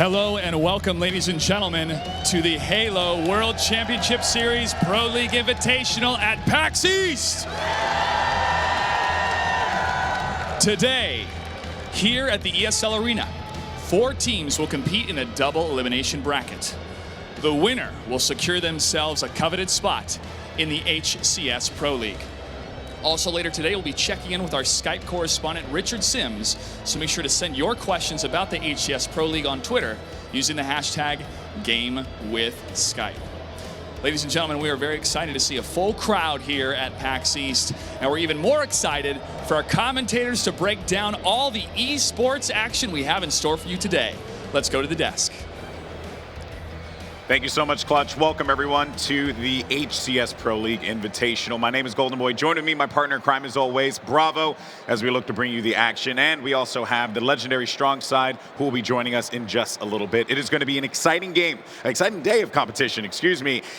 Hello and welcome, ladies and gentlemen, to the Halo World Championship Series Pro League Invitational at PAX East. Today, here at the ESL Arena, 4 teams will compete in a double elimination bracket. The winner will secure themselves a coveted spot in the HCS Pro League. Also later today, we'll be checking in with our Skype correspondent, Richard Sims, so make sure to send your questions about the HCS Pro League on Twitter using the hashtag GameWithSkype. Ladies and gentlemen, we are very excited to see a full crowd here at PAX East, and we're even more excited for our commentators to break down all the esports action we have in store for you today. Let's go to the desk. Thank you so much, Clutch. Welcome, everyone, to the HCS Pro League Invitational. My name is Golden Boy. Joining me, my partner in crime, as always, Bravo, as we look to bring you the action. And we also have the legendary Strong Side, who will be joining us in just a little bit. It is going to be an exciting game, an exciting day of competition,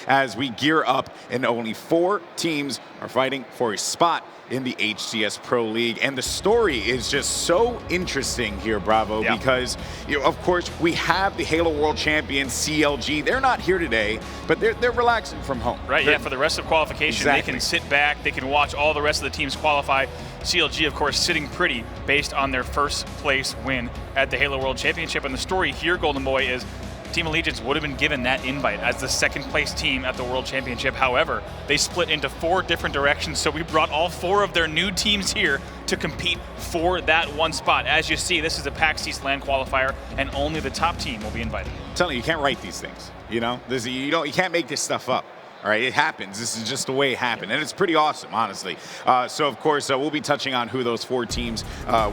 as we gear up, and only 4 teams are fighting for a spot in the HCS Pro League. And the story is just so interesting here, Bravo, because, of course, we have the Halo World Champions, CLG. They're not here today, but they're relaxing from home. Right, yeah, for the rest of qualification, They can sit back, they can watch all the rest of the teams qualify. CLG, of course, sitting pretty based on their first place win at the Halo World Championship. And the story here, Golden Boy, is Team Allegiance would have been given that invite as the second place team at the World Championship. However, they split into 4 different directions, so we brought all 4 of their new teams here to compete for that one spot. As you see, this is a PAX East LAN qualifier, and only the top team will be invited. I'm telling you, you can't write these things. You know, you can't make this stuff up. All right, it happens. This is just the way it happened, and it's pretty awesome, honestly. So, of course, we'll be touching on who those 4 teams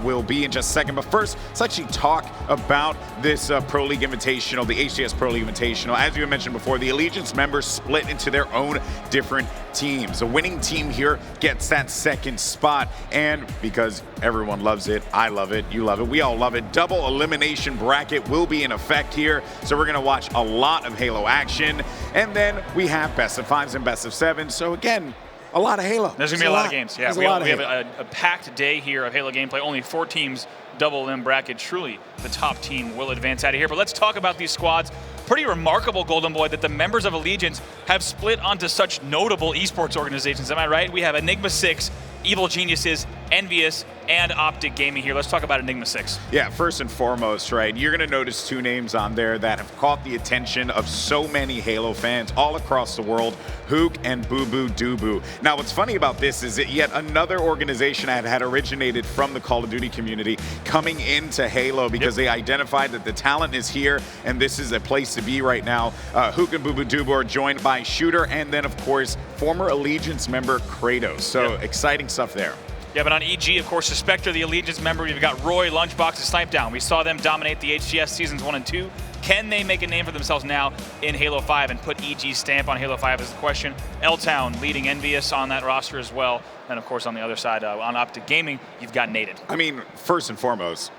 will be in just a second. But first, let's actually talk about this Pro League Invitational, the HCS Pro League Invitational. As you mentioned before, the Allegiance members split into their own different teams. The winning team here gets that second spot, and because everyone loves it, I love it, you love it, we all love it, double elimination bracket will be in effect here. So we're going to watch a lot of Halo action, and then we have best of 5s and best of 7s. So again, a lot of Halo. There's going to be a lot of games. Yeah, we have a packed day here of Halo gameplay. Only 4 teams, double elim bracket. Truly, the top team will advance out of here. But let's talk about these squads. Pretty remarkable, Golden Boy, that the members of Allegiance have split onto such notable esports organizations. Am I right? We have Enigma 6, Evil Geniuses, EnVyUs, and Optic Gaming here. Let's talk about Enigma 6. Yeah, first and foremost, right, you're going to notice 2 names on there that have caught the attention of so many Halo fans all across the world, Hook and Boo Boo Doo. Now, what's funny about this is that yet another organization that had originated from the Call of Duty community coming into Halo because they identified that the talent is here and this is a place to be right now. Hook and Boo Boo Doo are joined by Shooter and then, of course, former Allegiance member Kratos. So exciting stuff there. Yeah, but on EG, of course, the Spectre, the Allegiance member, we've got Roy, Lunchbox, and Snipe Down. We saw them dominate the HCS Seasons 1 and 2. Can they make a name for themselves now in Halo 5 and put EG's stamp on Halo 5 is the question. L-Town leading EnVyUs on that roster as well. And, of course, on the other side, on Optic Gaming, you've got Nated. I mean, first and foremost,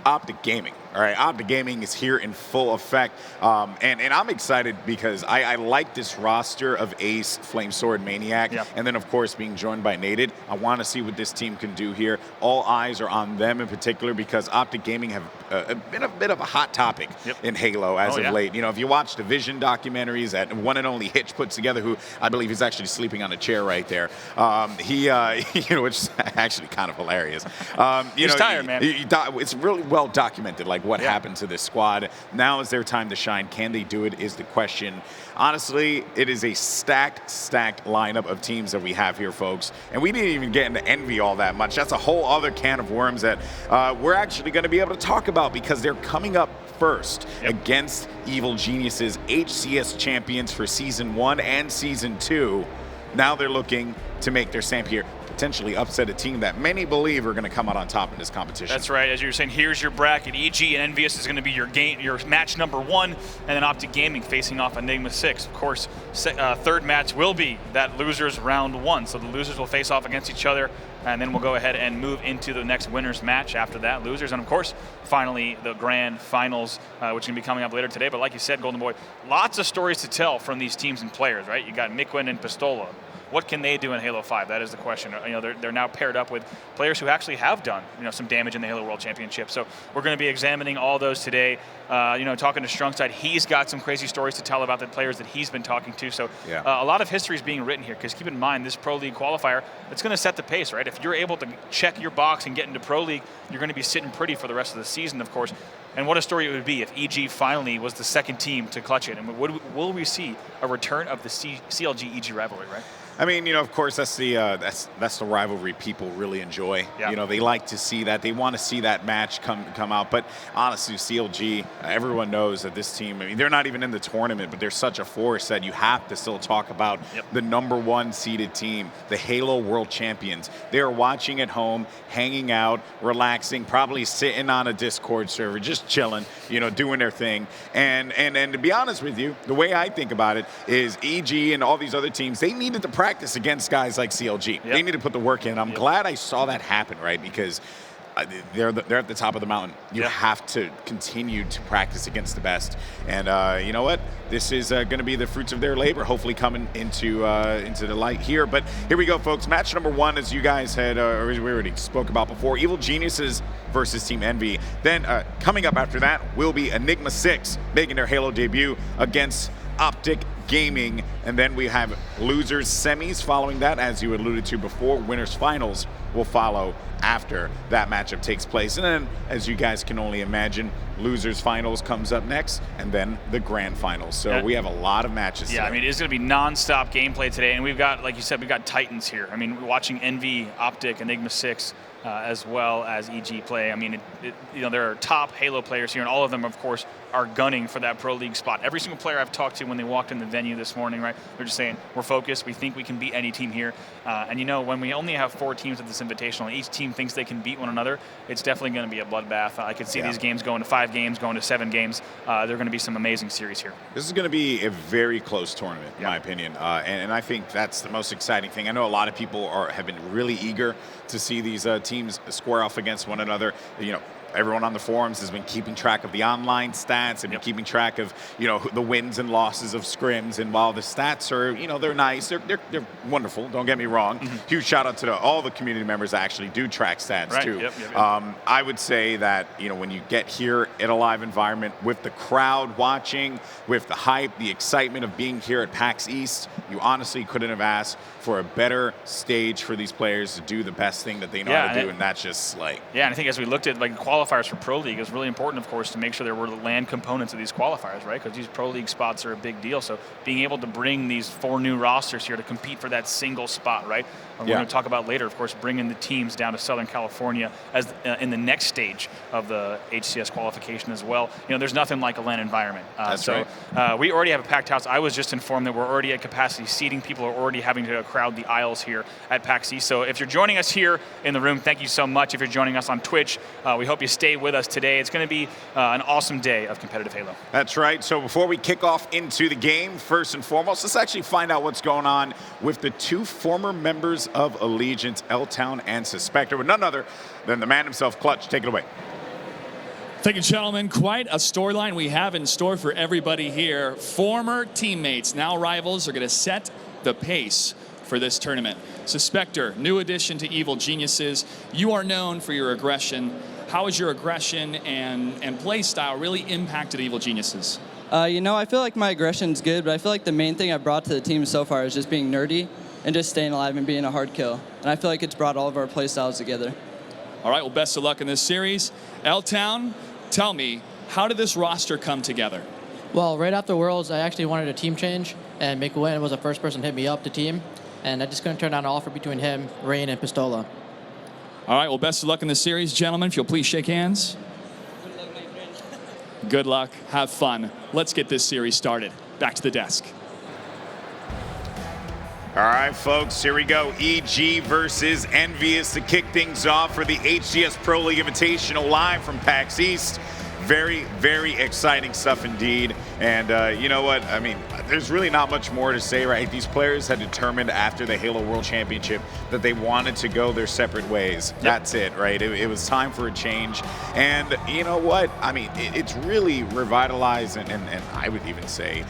Optic Gaming. All right, Optic Gaming is here in full effect, and I'm excited because I like this roster of Ace, Flamesword, Maniac, and then, of course, being joined by Nated. I want to see what this team can do here. All eyes are on them in particular because Optic Gaming have been a bit of a hot topic in Halo as of late. You know, if you watch the Vision documentaries that one and only Hitch put together, who I believe is actually sleeping on a chair right there, which is actually kind of hilarious. He's tired, man. It's really well documented, like what happened to this squad. Now is their time to shine. Can they do it is the question. Honestly, it is a stacked lineup of teams that we have here, folks. And we didn't even get into Envy all that much. That's a whole other can of worms that we're actually going to be able to talk about because they're coming up first against Evil Geniuses, HCS champions for Season 1 and Season 2. Now they're looking to make their stamp here, potentially upset a team that many believe are going to come out on top in this competition. That's right. As you were saying, here's your bracket. EG and EnVyUs is going to be your match number 1, and then Optic Gaming facing off Enigma 6. Of course, third match will be that losers round 1. So the losers will face off against each other, and then we'll go ahead and move into the next winners match after that. Losers, and of course, finally, the grand finals, which is going to be coming up later today. But like you said, Golden Boy, lots of stories to tell from these teams and players, right? You got Miquin and Pistola, what can they do in Halo 5? That is the question. They're now paired up with players who actually have done some damage in the Halo World Championship. So we're going to be examining all those today. Talking to Strungside, he's got some crazy stories to tell about the players that he's been talking to. So a lot of history is being written here, because keep in mind, this Pro League qualifier, it's going to set the pace, right? If you're able to check your box and get into Pro League, you're going to be sitting pretty for the rest of the season, of course. And what a story it would be if EG finally was the second team to clutch it. And will we see a return of the CLG-EG rivalry, right? I mean, of course, that's the rivalry people really enjoy. Yeah. They like to see that. They want to see that match come out. But honestly, CLG, everyone knows that this team, I mean, they're not even in the tournament, but they're such a force that you have to still talk about the #1 seeded team, the Halo World Champions. They're watching at home, hanging out, relaxing, probably sitting on a Discord server, just chilling, doing their thing. And to be honest with you, the way I think about it is EG and all these other teams, they needed to practice against guys like CLG. They need to put the work in. I'm glad I saw that happen, right? Because they're at the top of the mountain. You have to continue to practice against the best. And you know what? This is going to be the fruits of their labor, hopefully coming into the light here. But here we go, folks. Match number 1, as you guys had, or we already spoke about before, Evil Geniuses versus Team Envy. Then coming up after that will be Enigma 6 making their Halo debut against Optic Gaming, and then we have losers semis following that, as you alluded to before. Winners finals will follow after that matchup takes place, and then, as you guys can only imagine, losers finals comes up next, and then the grand finals. So we have a lot of matches today. I mean, it's going to be non-stop gameplay today, and we've got, like you said, we've got titans here. I mean, we're watching Envy, Optic, Enigma 6, as well as EG play. I mean, there are top Halo players here, and all of them, of course, are gunning for that Pro League spot. Every single player I've talked to when they walked in the venue this morning, right, they're just saying, we're focused, we think we can beat any team here. And when we only have 4 teams at this Invitational, and each team thinks they can beat one another, it's definitely going to be a bloodbath. I could see these games going to 5 games, going to 7 games. There are going to be some amazing series here. This is going to be a very close tournament, in my opinion. And I think that's the most exciting thing. I know a lot of people have been really eager to see these teams square off against one another. Everyone on the forums has been keeping track of the online stats and been keeping track of, the wins and losses of scrims. And while the stats are, they're nice, they're wonderful, don't get me wrong. Huge shout out to all the community members that actually do track stats too. I would say that, when you get here in a live environment with the crowd watching, with the hype, the excitement of being here at PAX East, you honestly couldn't have asked for a better stage for these players to do the best thing that they know how to do, and that's just like... Yeah, and I think as we looked at qualifiers for Pro League, it's really important, of course, to make sure there were land components of these qualifiers, right? Because these Pro League spots are a big deal. So being able to bring these 4 new rosters here to compete for that single spot, right? And we're going to talk about later, of course, bringing the teams down to Southern California as in the next stage of the HCS qualification as well. There's nothing like a LAN environment. That's right. We already have a packed house. I was just informed that we're already at capacity seating. People are already having to crowd the aisles here at PAX East. So if you're joining us here in the room, thank you so much. If you're joining us on Twitch, we hope you stay with us today. It's going to be an awesome day of competitive Halo. That's right. So before we kick off into the game, first and foremost, let's actually find out what's going on with the 2 former members of Allegiance, L-Town and Suspector, with none other than the man himself, Clutch. Take it away. Thank you, gentlemen. Quite a storyline we have in store for everybody here. Former teammates, now rivals, are going to set the pace for this tournament. Suspector, new addition to Evil Geniuses. You are known for your aggression. How has your aggression and play style really impacted Evil Geniuses? I feel like my aggression's good, but I feel like the main thing I brought to the team so far is just being nerdy and just staying alive and being a hard kill. And I feel like it's brought all of our play styles together. All right, well, best of luck in this series. L-Town, tell me, how did this roster come together? Well, right after Worlds, I actually wanted a team change, and Mikuin was the first person to hit me up the team, and I just couldn't turn down an offer between him, Rain, and Pistola. All right, well, best of luck in this series. Gentlemen, if you'll please shake hands. Good luck, my friend. Good luck. Have fun. Let's get this series started. Back to the desk. All right, folks, here we go. EG versus EnVyUs to kick things off for the HCS Pro League Invitational live from PAX East. Very, very exciting stuff indeed. And you know what? I mean, there's really not much more to say, right? These players had determined after the Halo World Championship that they wanted to go their separate ways. Yep. That's it, right? It was time for a change. And you know what? I mean, it's really revitalized and I would even say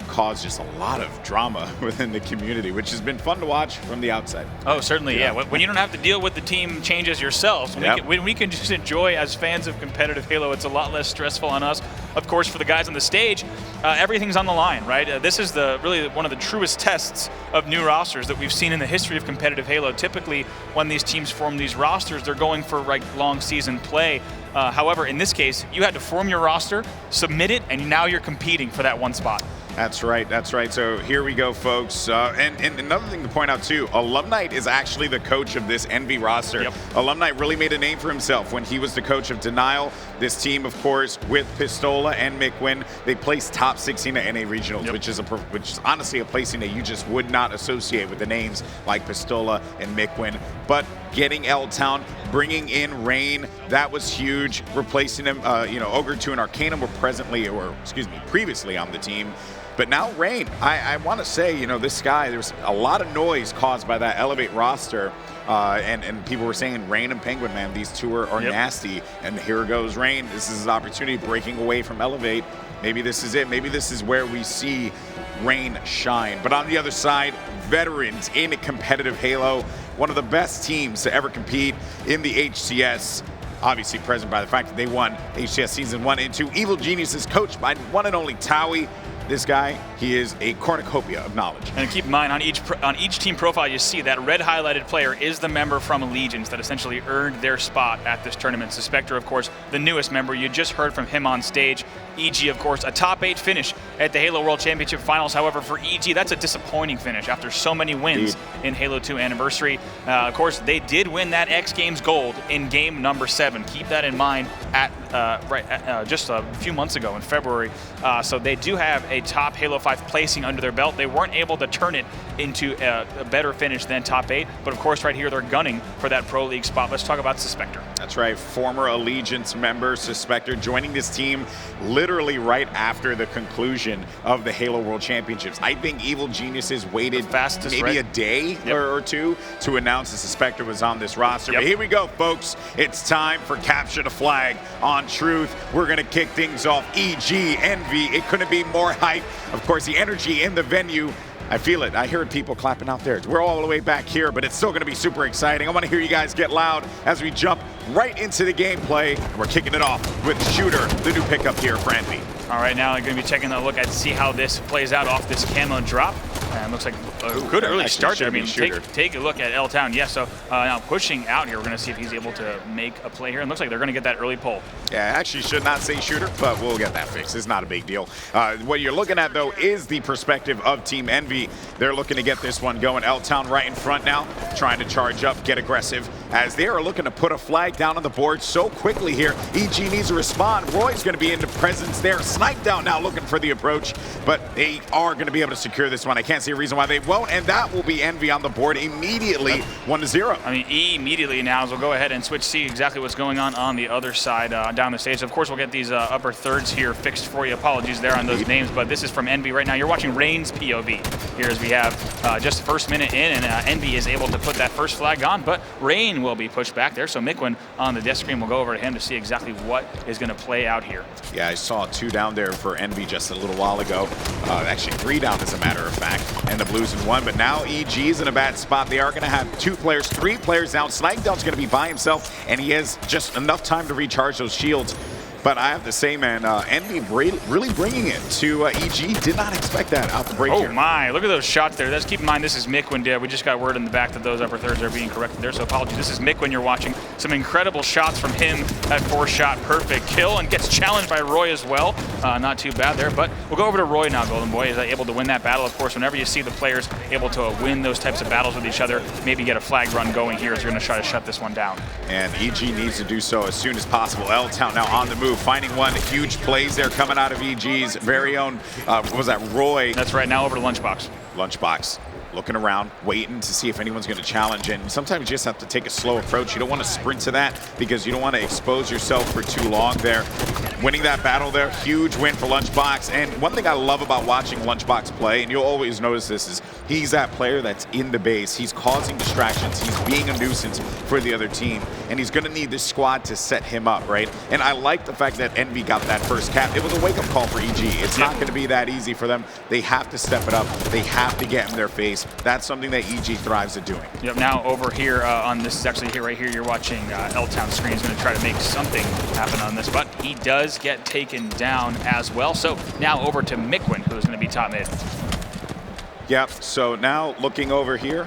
caused just a lot of drama within the community, which has been fun to watch from the outside. Oh, certainly, yeah. When you don't have to deal with the team changes yourselves, when we can just enjoy as fans of competitive Halo, it's a lot less stressful on us. Of course, for the guys on the stage, everything's on the line, right? This is really one of the truest tests of new rosters that we've seen in the history of competitive Halo. Typically, when these teams form these rosters, they're going for long season play. However, in this case, you had to form your roster, submit it, and now you're competing for that one spot. That's right. That's right. So here we go, folks. And another thing to point out, too, Alumni is actually the coach of this EnVy roster. Yep. Alumni really made a name for himself when he was the coach of Denial. This team, of course, with Pistola and McWin, they placed top 16 at NA Regionals, which is honestly a placing that you just would not associate with the names like Pistola and McWin. But getting L-Town, bringing in Rain, that was huge. Replacing him, Ogre 2 and Arcanum were previously on the team. But now Rain, I want to say, this guy, there's a lot of noise caused by that Elevate roster. And people were saying Rain and Penguin, man, these two are nasty. And here goes Rain. This is his opportunity, breaking away from Elevate. Maybe this is it. Maybe this is where we see Rain shine. But on the other side, veterans in a competitive Halo, one of the best teams to ever compete in the HCS. Obviously present by the fact that they won HCS Season 1 and 2. Evil Geniuses, coached by one and only Towie. This guy, he is a cornucopia of knowledge. And keep in mind, on each team profile, you see that red highlighted player is the member from Allegiance that essentially earned their spot at this tournament. Suspector, of course, the newest member. You just heard from him on stage. EG, of course, a top 8 finish at the Halo World Championship Finals. However, for EG, that's a disappointing finish after so many wins in Halo 2 Anniversary. Of course, they did win that X Games Gold in game number 7. Keep that in mind just a few months ago in February. So they do have a top Halo 5 placing under their belt. They weren't able to turn it into a better finish than top 8. But of course, right here, they're gunning for that Pro League spot. Let's talk about Suspector. That's right. Former Allegiance member Suspector joining this team literally right after the conclusion of the Halo World Championships. I think Evil Geniuses waited maybe a day or two to announce that Suspector was on this roster. But here we go, folks. It's time for Capture the Flag on Truth. We're going to kick things off. EG, EnVy, it couldn't be more hype. Of course, the energy in the venue, I feel it. I hear people clapping out there. We're all the way back here, but it's still going to be super exciting. I want to hear you guys get loud as we jump right into the gameplay. And we're kicking it off with Shooter, the new pickup here for EnVy. All right, now I'm going to be taking a look at see how this plays out off this camo drop. And looks like a good early start there. I mean, take a look at L-Town. Yeah, so now pushing out here, we're going to see if he's able to make a play here. And looks like they're going to get that early pull. Yeah, actually should not say Shooter, but we'll get that fixed. It's not a big deal. What you're looking at, though, is the perspective of Team EnVy. They're looking to get this one going. L-Town right in front now, trying to charge up, get aggressive, as they are looking to put a flag down on the board so quickly here. EG needs to respond. Roy's going to be in the presence there. Snipe down now looking for the approach, but they are going to be able to secure this one. I can't see a reason why they won't, and that will be EnVy on the board immediately, 1-0. I mean, immediately now, as we'll go ahead and switch, see exactly what's going on the other side down the stage. Of course, we'll get these upper thirds here fixed for you. Apologies there on those names, but this is from EnVy right now. You're watching Rain's POV here as we have just the first minute in, and EnVy is able to put that first flag on, but Rain will be pushed back there. So McWin on the desk screen will go over to him to see exactly what is going to play out here. Yeah, I saw 2 down there for EnVy just a little while ago. Actually 3 down as a matter of fact, and the Blues in 1. But now EG's in a bad spot. They are going to have 2 players, 3 players down. Snipedown's going to be by himself, and he has just enough time to recharge those shields. But I have to say, man, EnVy really bringing it to EG. Did not expect that out the break here. Oh, my. Look at those shots there. Let's keep in mind this is McWin. We just got word in the back that those upper thirds are being corrected there, so apologies. This is McWin you're watching. Some incredible shots from him. That 4-shot perfect kill, and gets challenged by Roy as well. Not too bad there, but we'll go over to Roy now, Golden Boy. Is able to win that battle? Of course, whenever you see the players able to win those types of battles with each other, maybe get a flag run going here as you're going to try to shut this one down. And EG needs to do so as soon as possible. L-Town now on the move, finding one. Huge plays there coming out of EG's very own, what was that, Roy? That's right, now over to Lunchbox. Lunchbox, looking around, waiting to see if anyone's going to challenge. And sometimes you just have to take a slow approach. You don't want to sprint to that because you don't want to expose yourself for too long there. winning that battle there, huge win for Lunchbox. And one thing I love about watching Lunchbox play, and you'll always notice this, is he's that player that's in the base. He's causing distractions. He's being a nuisance for the other team. And he's going to need this squad to set him up, right? And I like the fact that Envy got that first cap. It was a wake-up call for EG. It's not going to be that easy for them. They have to step it up. They have to get in their face. That's something that EG thrives at doing. Yep, now over here on this, is actually here, right here, you're watching L-Town screen. He's going to try to make something happen on this, but he does get taken down as well. So now over to Mikwin, who's going to be top mid. Yep, so now looking over here,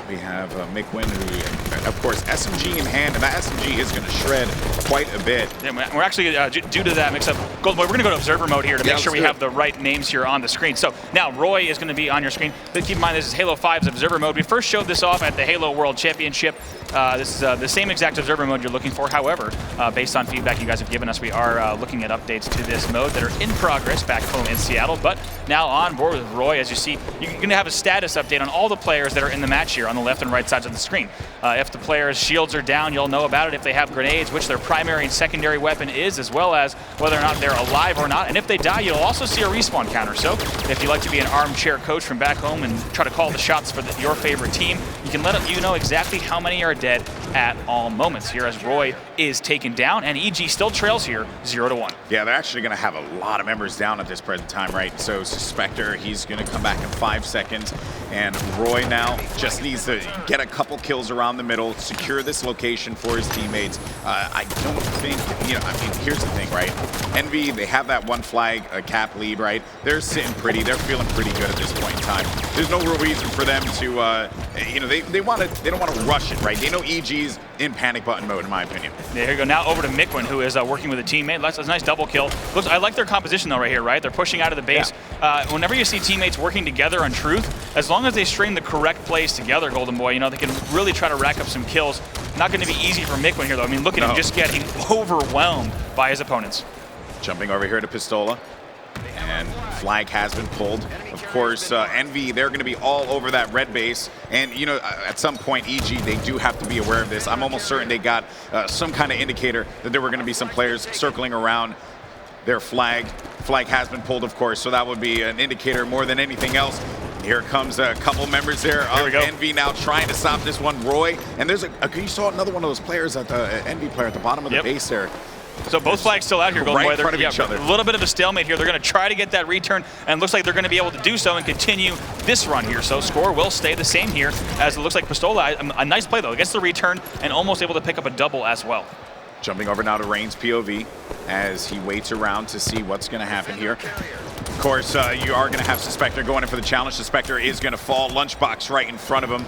we have Mikwin, who, of course, SMG in hand, and that SMG is going to shred quite a bit. Yeah, we're actually, due to that mix-up, Golden Boy, we're going to go to observer mode here to make sure we have the right names here on the screen. So now Roy is going to be on your screen. But keep in mind, this is Halo 5's observer mode. We first showed this off at the Halo World Championship. This is the same exact observer mode you're looking for. However, based on feedback you guys have given us, we are looking at updates to this mode that are in progress back home in Seattle. But now on board with Roy, as you see, you're going to have a status update on all the players that are in the match here on the left and right sides of the screen. If the players' shields are down, you'll know about it. If they have grenades, which their primary and secondary weapon is, as well as whether or not they're alive or not. And if they die, you'll also see a respawn counter. So if you like to be an armchair coach from back home and try to call the shots for your favorite team, you can let you know exactly how many are dead at all moments here as Roy is taken down, and EG still trails here 0-1. Yeah, they're actually going to have a lot of members down at this present time, right? So Suspector, he's going to come back in 5 seconds, and Roy now just needs to get a couple kills around the middle, secure this location for his teammates. I don't think, I mean, here's the thing, right? Envy, they have that one flag cap lead, right? They're sitting pretty, they're feeling pretty good at this point in time. There's no real reason for them to, they don't want to rush it, right? They know EG's in panic button mode, in my opinion. There you go. Now over to Mikwin, who is working with a teammate. That's a nice double kill. Looks, I like their composition though right here, right? They're pushing out of the base. Yeah. Whenever you see teammates working together on Truth, as long as they string the correct plays together, Golden Boy, they can really try to rack up some kills. Not going to be easy for Mikwin here though. I mean, look at him just getting overwhelmed by his opponents. Jumping over here to Pistola. And flag has been pulled. Of course, Envy, they're going to be all over that red base. And, at some point, EG, they do have to be aware of this. I'm almost certain they got some kind of indicator that there were going to be some players circling around their flag. Flag has been pulled, of course, so that would be an indicator more than anything else. Here comes a couple members there of Envy now trying to stop this one, Roy. And there's you saw another one of those players at the Envy player at the bottom of the base there. So both flags still out here, Golden Boy. Right in front of each other. A little bit of a stalemate here. They're going to try to get that return, and it looks like they're going to be able to do so and continue this run here. So score will stay the same here, as it looks like Pistola, a nice play though, gets the return and almost able to pick up a double as well. Jumping over now to Rain's POV as he waits around to see what's going to happen here. Of course, you are going to have Suspector going in for the challenge. Suspector is going to fall. Lunchbox right in front of him.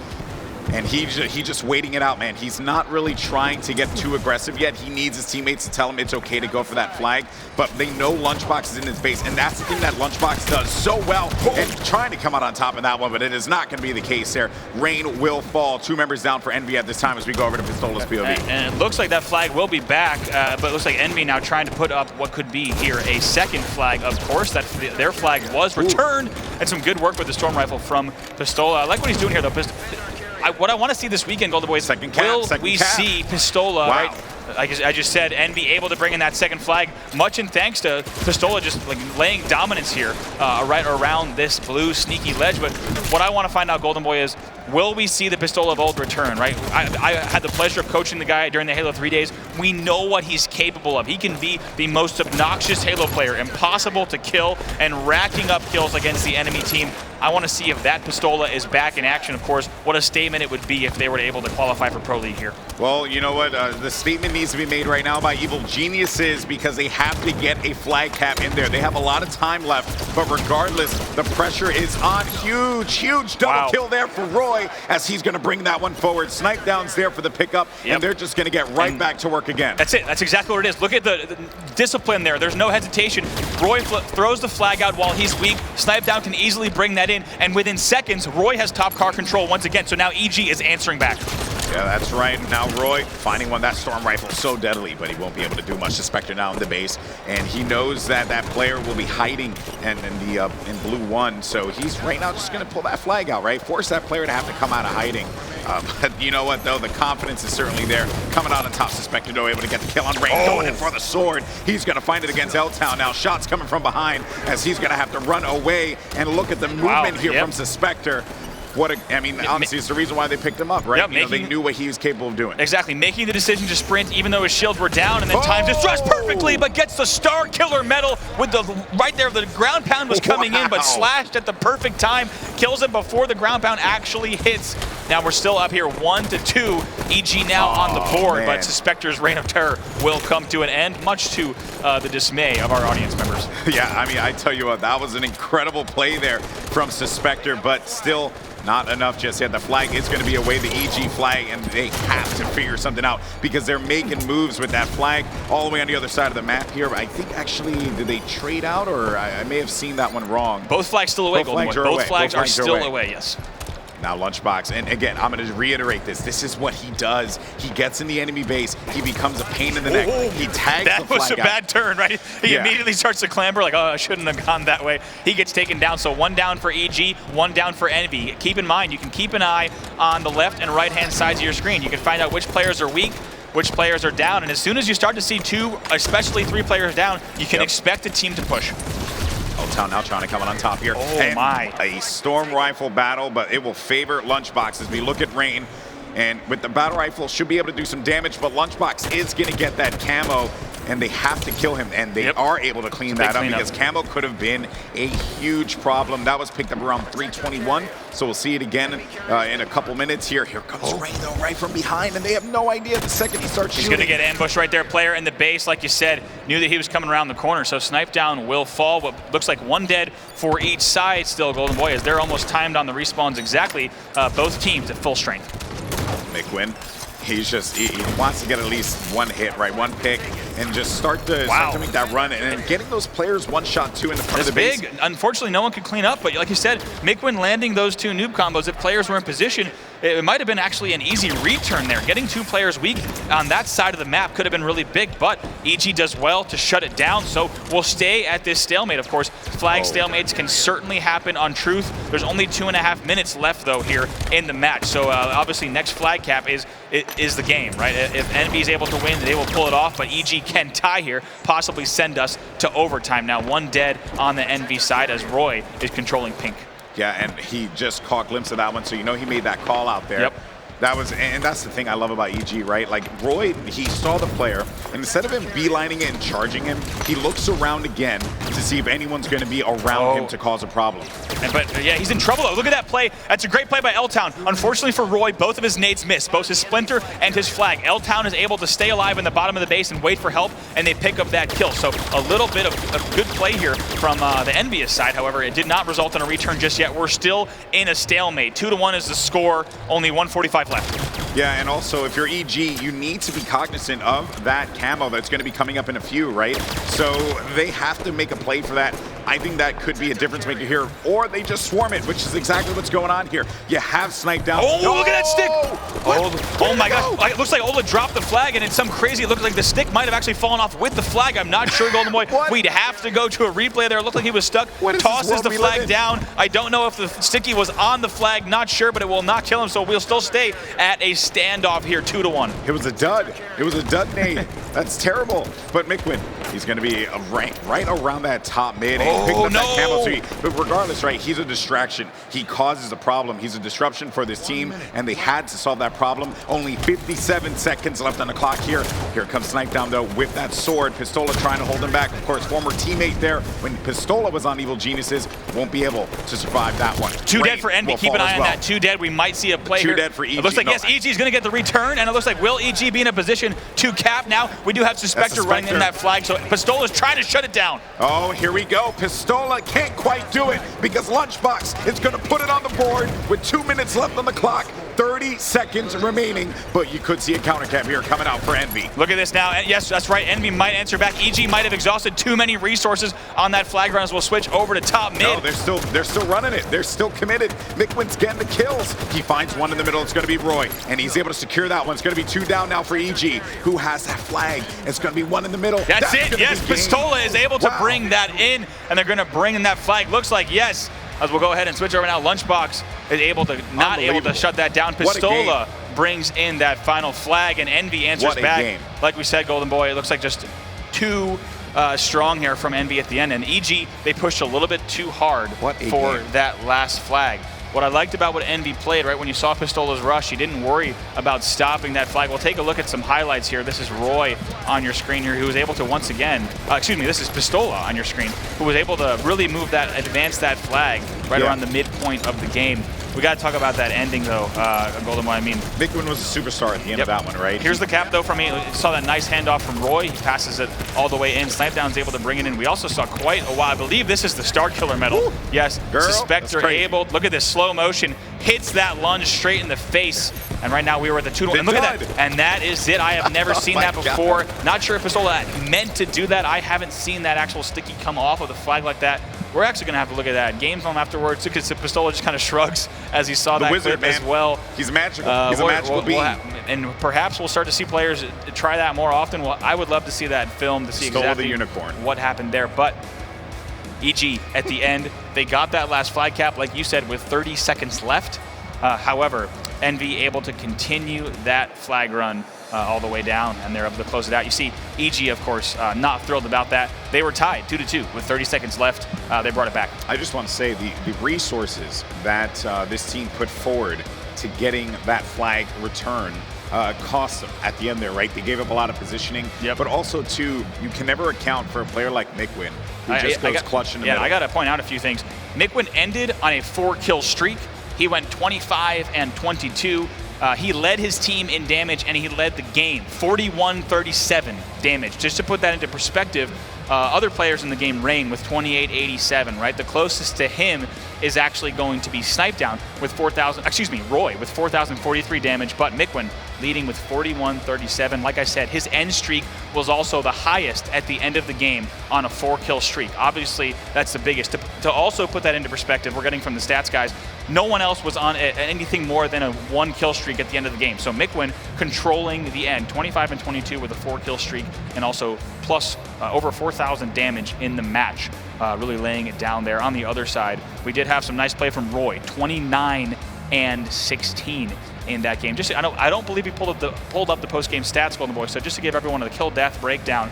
And he's just waiting it out, man. He's not really trying to get too aggressive yet. He needs his teammates to tell him it's okay to go for that flag. But they know Lunchbox is in his base, and that's the thing that Lunchbox does so well. And trying to come out on top of that one, but it is not going to be the case there. Rain will fall. 2 members down for Envy at this time as we go over to Pistola's POV. And it looks like that flag will be back, but it looks like Envy now trying to put up what could be here a second flag. Of course, that their flag was returned, and some good work with the Storm Rifle from Pistola. I like what he's doing here, though. What I want to see this weekend, Golden Boys, will we see Pistola, right? I just said, Envy able to bring in that second flag, much in thanks to Pistola just laying dominance here right around this blue sneaky ledge. But what I want to find out, Golden Boy, is will we see the Pistola of old return, right? I had the pleasure of coaching the guy during the Halo 3 days. We know what he's capable of. He can be the most obnoxious Halo player, impossible to kill, and racking up kills against the enemy team. I want to see if that Pistola is back in action, of course. What a statement it would be if they were able to qualify for Pro League here. Well, you know what? The statement needs to be made right now by Evil Geniuses because they have to get a flag cap in there. They have a lot of time left, but regardless, the pressure is on. Huge double kill there for Roy as he's going to bring that one forward. Snipe down's there for the pickup, and they're just going to get right back to work again. That's it. That's exactly what it is. Look at the discipline there. There's no hesitation. Roy throws the flag out while he's weak. Snipe down can easily bring that in, and within seconds, Roy has top car control once again, so now EG is answering back. Yeah, that's right. Now Roy finding one. That Storm Rifle so deadly, but he won't be able to do much. Suspector now in the base, and he knows that that player will be hiding in blue 1. So he's right now just going to pull that flag out, right? Force that player to have to come out of hiding. But you know what, though? The confidence is certainly there. Coming out on top, Suspected, though, able to get the kill on Rain. Going in for the sword. He's going to find it against L-Town. Now, shots coming from behind as he's going to have to run away. And look at the movement here from Suspector. I mean, honestly, it's the reason why they picked him up, right? Yep, you know, they knew what he was capable of doing. Exactly, making the decision to sprint even though his shields were down, and then times his thrust perfectly, but gets the Star Killer medal with the right there. The ground pound was coming in, but slashed at the perfect time. Kills him before the ground pound actually hits. Now we're still up here 1-2. EG now on the board, but Suspector's reign of terror will come to an end, much to the dismay of our audience members. Yeah, I mean, I tell you what, that was an incredible play there from Suspector, but still not enough just yet. The flag is going to be away, the EG flag, and they have to figure something out because they're making moves with that flag all the way on the other side of the map here. I think actually, did they trade out, or I may have seen that one wrong. Both flags still away, Golden Boy. Both flags are still away, yes. Now Lunchbox, and again, I'm going to reiterate this. This is what he does. He gets in the enemy base. He becomes a pain in the neck. He tags the flag. That was a bad turn, right? He immediately starts to clamber like, oh, I shouldn't have gone that way. He gets taken down. So 1 down for EG, 1 down for Envy. Keep in mind, you can keep an eye on the left and right-hand sides of your screen. You can find out which players are weak, which players are down. And as soon as you start to see 2, especially 3 players down, you can expect a team to push. L-Town now trying to come on top here. A storm rifle battle, but it will favor Lunchbox as we look at Rain. And with the battle rifle, should be able to do some damage, but Lunchbox is going to get that camo, and they have to kill him, and they are able to clean that up because camo could have been a huge problem. That was picked up around 321, so we'll see it again in a couple minutes here. Here comes Rain, though, right from behind, and they have no idea the second he starts shooting. He's going to get ambushed right there. Player in the base, like you said, knew that he was coming around the corner, so snipe down will fall. What looks like 1 dead for each side still, Golden Boy, as they're almost timed on the respawns exactly. Both teams at full strength. McWin, he wants to get at least 1 hit, right? 1 pick, and just start to make that run, and getting those players 1-shot 2 in the front of the base. Big. Unfortunately, no one could clean up, but like you said, McWin landing those 2 noob combos, if players were in position, it might have been actually an easy return there. Getting 2 players weak on that side of the map could have been really big, but EG does well to shut it down, so we'll stay at this stalemate. Of course, flag stalemates can certainly happen on Truth. There's only 2.5 minutes left, though, here in the match, so obviously next flag cap is the game, right? If Envy is able to win, they will pull it off, but EG can tie here, possibly send us to overtime. Now 1 dead on the Envy side as Roy is controlling Pink. Yeah, and he just caught a glimpse of that one, so you know he made that call out there. Yep. And that's the thing I love about EG, right? Like, Roy, he saw the player, and instead of him beelining it and charging him, he looks around again to see if anyone's going to be around him to cause a problem. But yeah, he's in trouble, though. Look at that play. That's a great play by L-Town. Unfortunately for Roy, both of his nades miss, both his Splinter and his flag. L-Town is able to stay alive in the bottom of the base and wait for help, and they pick up that kill. So a little bit of good play here from the Envious side. However, it did not result in a return just yet. We're still in a stalemate. 2-1 is the score, only 1:45 left. Yeah, and also if you're EG, you need to be cognizant of that camo that's going to be coming up in a few, right? So they have to make a play for that. I think that could be a difference maker here, or they just swarm it, which is exactly what's going on here. You have sniped down. Oh, look at that stick! Oh my gosh, it looks like Ola dropped the flag, and it's some crazy, it looked like the stick might have actually fallen off with the flag. I'm not sure, Golden Boy. We'd have to go to a replay there. It looked like he was stuck. Tosses the flag down. I don't know if the sticky was on the flag, not sure, but it will not kill him, so we'll still stay at a standoff here, 2-1. It was a dud. It was a dud nade. That's terrible. But McWin, he's going to be ranked right around that top mid. And picked up that camo tree. But regardless, right, he's a distraction. He causes a problem. He's a disruption for this team, and they had to solve that problem. Only 57 seconds left on the clock here. Here comes Snipe down, though, with that sword. Pistola trying to hold him back. Of course, former teammate there when Pistola was on Evil Geniuses won't be able to survive that one. 2 dead for Envy. Keep an eye on that. 2 dead. We might see a play 2 here. dead for EG. It looks like, yes, EG is going to get the return, and it looks like will EG be in a position to cap now? We do have Suspector running in that flag, so Pistola's trying to shut it down. Oh, here we go. Pistola can't quite do it because Lunchbox is going to put it on the board with 2 minutes left on the clock. 30 seconds remaining, but you could see a counter cap here coming out for Envy. Look at this now. Yes, that's right. Envy might answer back. EG might have exhausted too many resources on that flag run as we'll switch over to top mid. No, they're still running it. They're still committed. McWin's getting the kills. He finds one in the middle. It's going to be Roy, and he's able to secure that one. It's going to be 2 down now for EG, who has that flag. It's going to be 1 in the middle. That's it. Yes, Pistola is able to bring that in, and they're going to bring in that flag. Looks like, yes, as we'll go ahead and switch over now. Lunchbox is not able to shut that down. Pistola brings in that final flag, and Envy answers back. Game. Like we said, Golden Boy, it looks like just too strong here from Envy at the end. And EG, they pushed a little bit too hard for that last flag. What I liked about what Envy played, right, when you saw Pistola's rush, he didn't worry about stopping that flag. We'll take a look at some highlights here. This is Roy on your screen here, who was able to once again, this is Pistola on your screen, who was able to really advance that flag right around the midpoint of the game. We got to talk about that ending, though, Golden Boy. I mean, Bigwin was a superstar at the end of that one, right? Here's the cap, though, from me. You saw that nice handoff from Roy. He passes it all the way in. Snipedown's able to bring it in. We also saw quite a while. I believe this is the Star Killer medal. Woo. Yes, Girl, Suspector able. Look at this slow motion. Hits that lunge straight in the face. And right now we were at the 2-1. And look at that. And that is it. I have never seen that before. Not sure if Pistola meant to do that. I haven't seen that actual sticky come off of the flag like that. We're actually going to have to look at that game film afterwards, because Pistola just kind of shrugs as he saw that clip as well. He's magical. He's a magical being. And perhaps we'll start to see players try that more often. Well, I would love to see that film to see exactly the unicorn. What happened there. But EG, at the end, they got that last flag cap, like you said, with 30 seconds left. However, Envy able to continue that flag run all the way down, and they're able to close it out. You see EG, of course, not thrilled about that. They were tied 2-2 with 30 seconds left. They brought it back. I just want to say the resources that this team put forward to getting that flag return cost them at the end there, right? They gave up a lot of positioning, but also, too, you can never account for a player like Mikwin, who just goes clutch in the middle. I got to point out a few things. Mikwin ended on a 4-kill streak. He went 25 and 22. He led his team in damage, and he led the game, 41-37 damage. Just to put that into perspective, other players in the game, Rain with 28-87, right? The closest to him is actually going to be Snipedown with Roy with 4,043 damage, but Mikwin leading with 41-37. Like I said, his end streak was also the highest at the end of the game on a 4-kill streak. Obviously, that's the biggest. To also put that into perspective, we're getting from the stats guys, no one else was on anything more than a 1-kill streak at the end of the game. So Mikwin controlling the end, 25 and 22 with a 4-kill streak, and also plus over 4,000 damage in the match, really laying it down there. On the other side, we did have some nice play from Roy, 29 and 16 in that game. I don't believe he pulled up the post-game stats, Golden Boy. So just to give everyone a kill-death breakdown,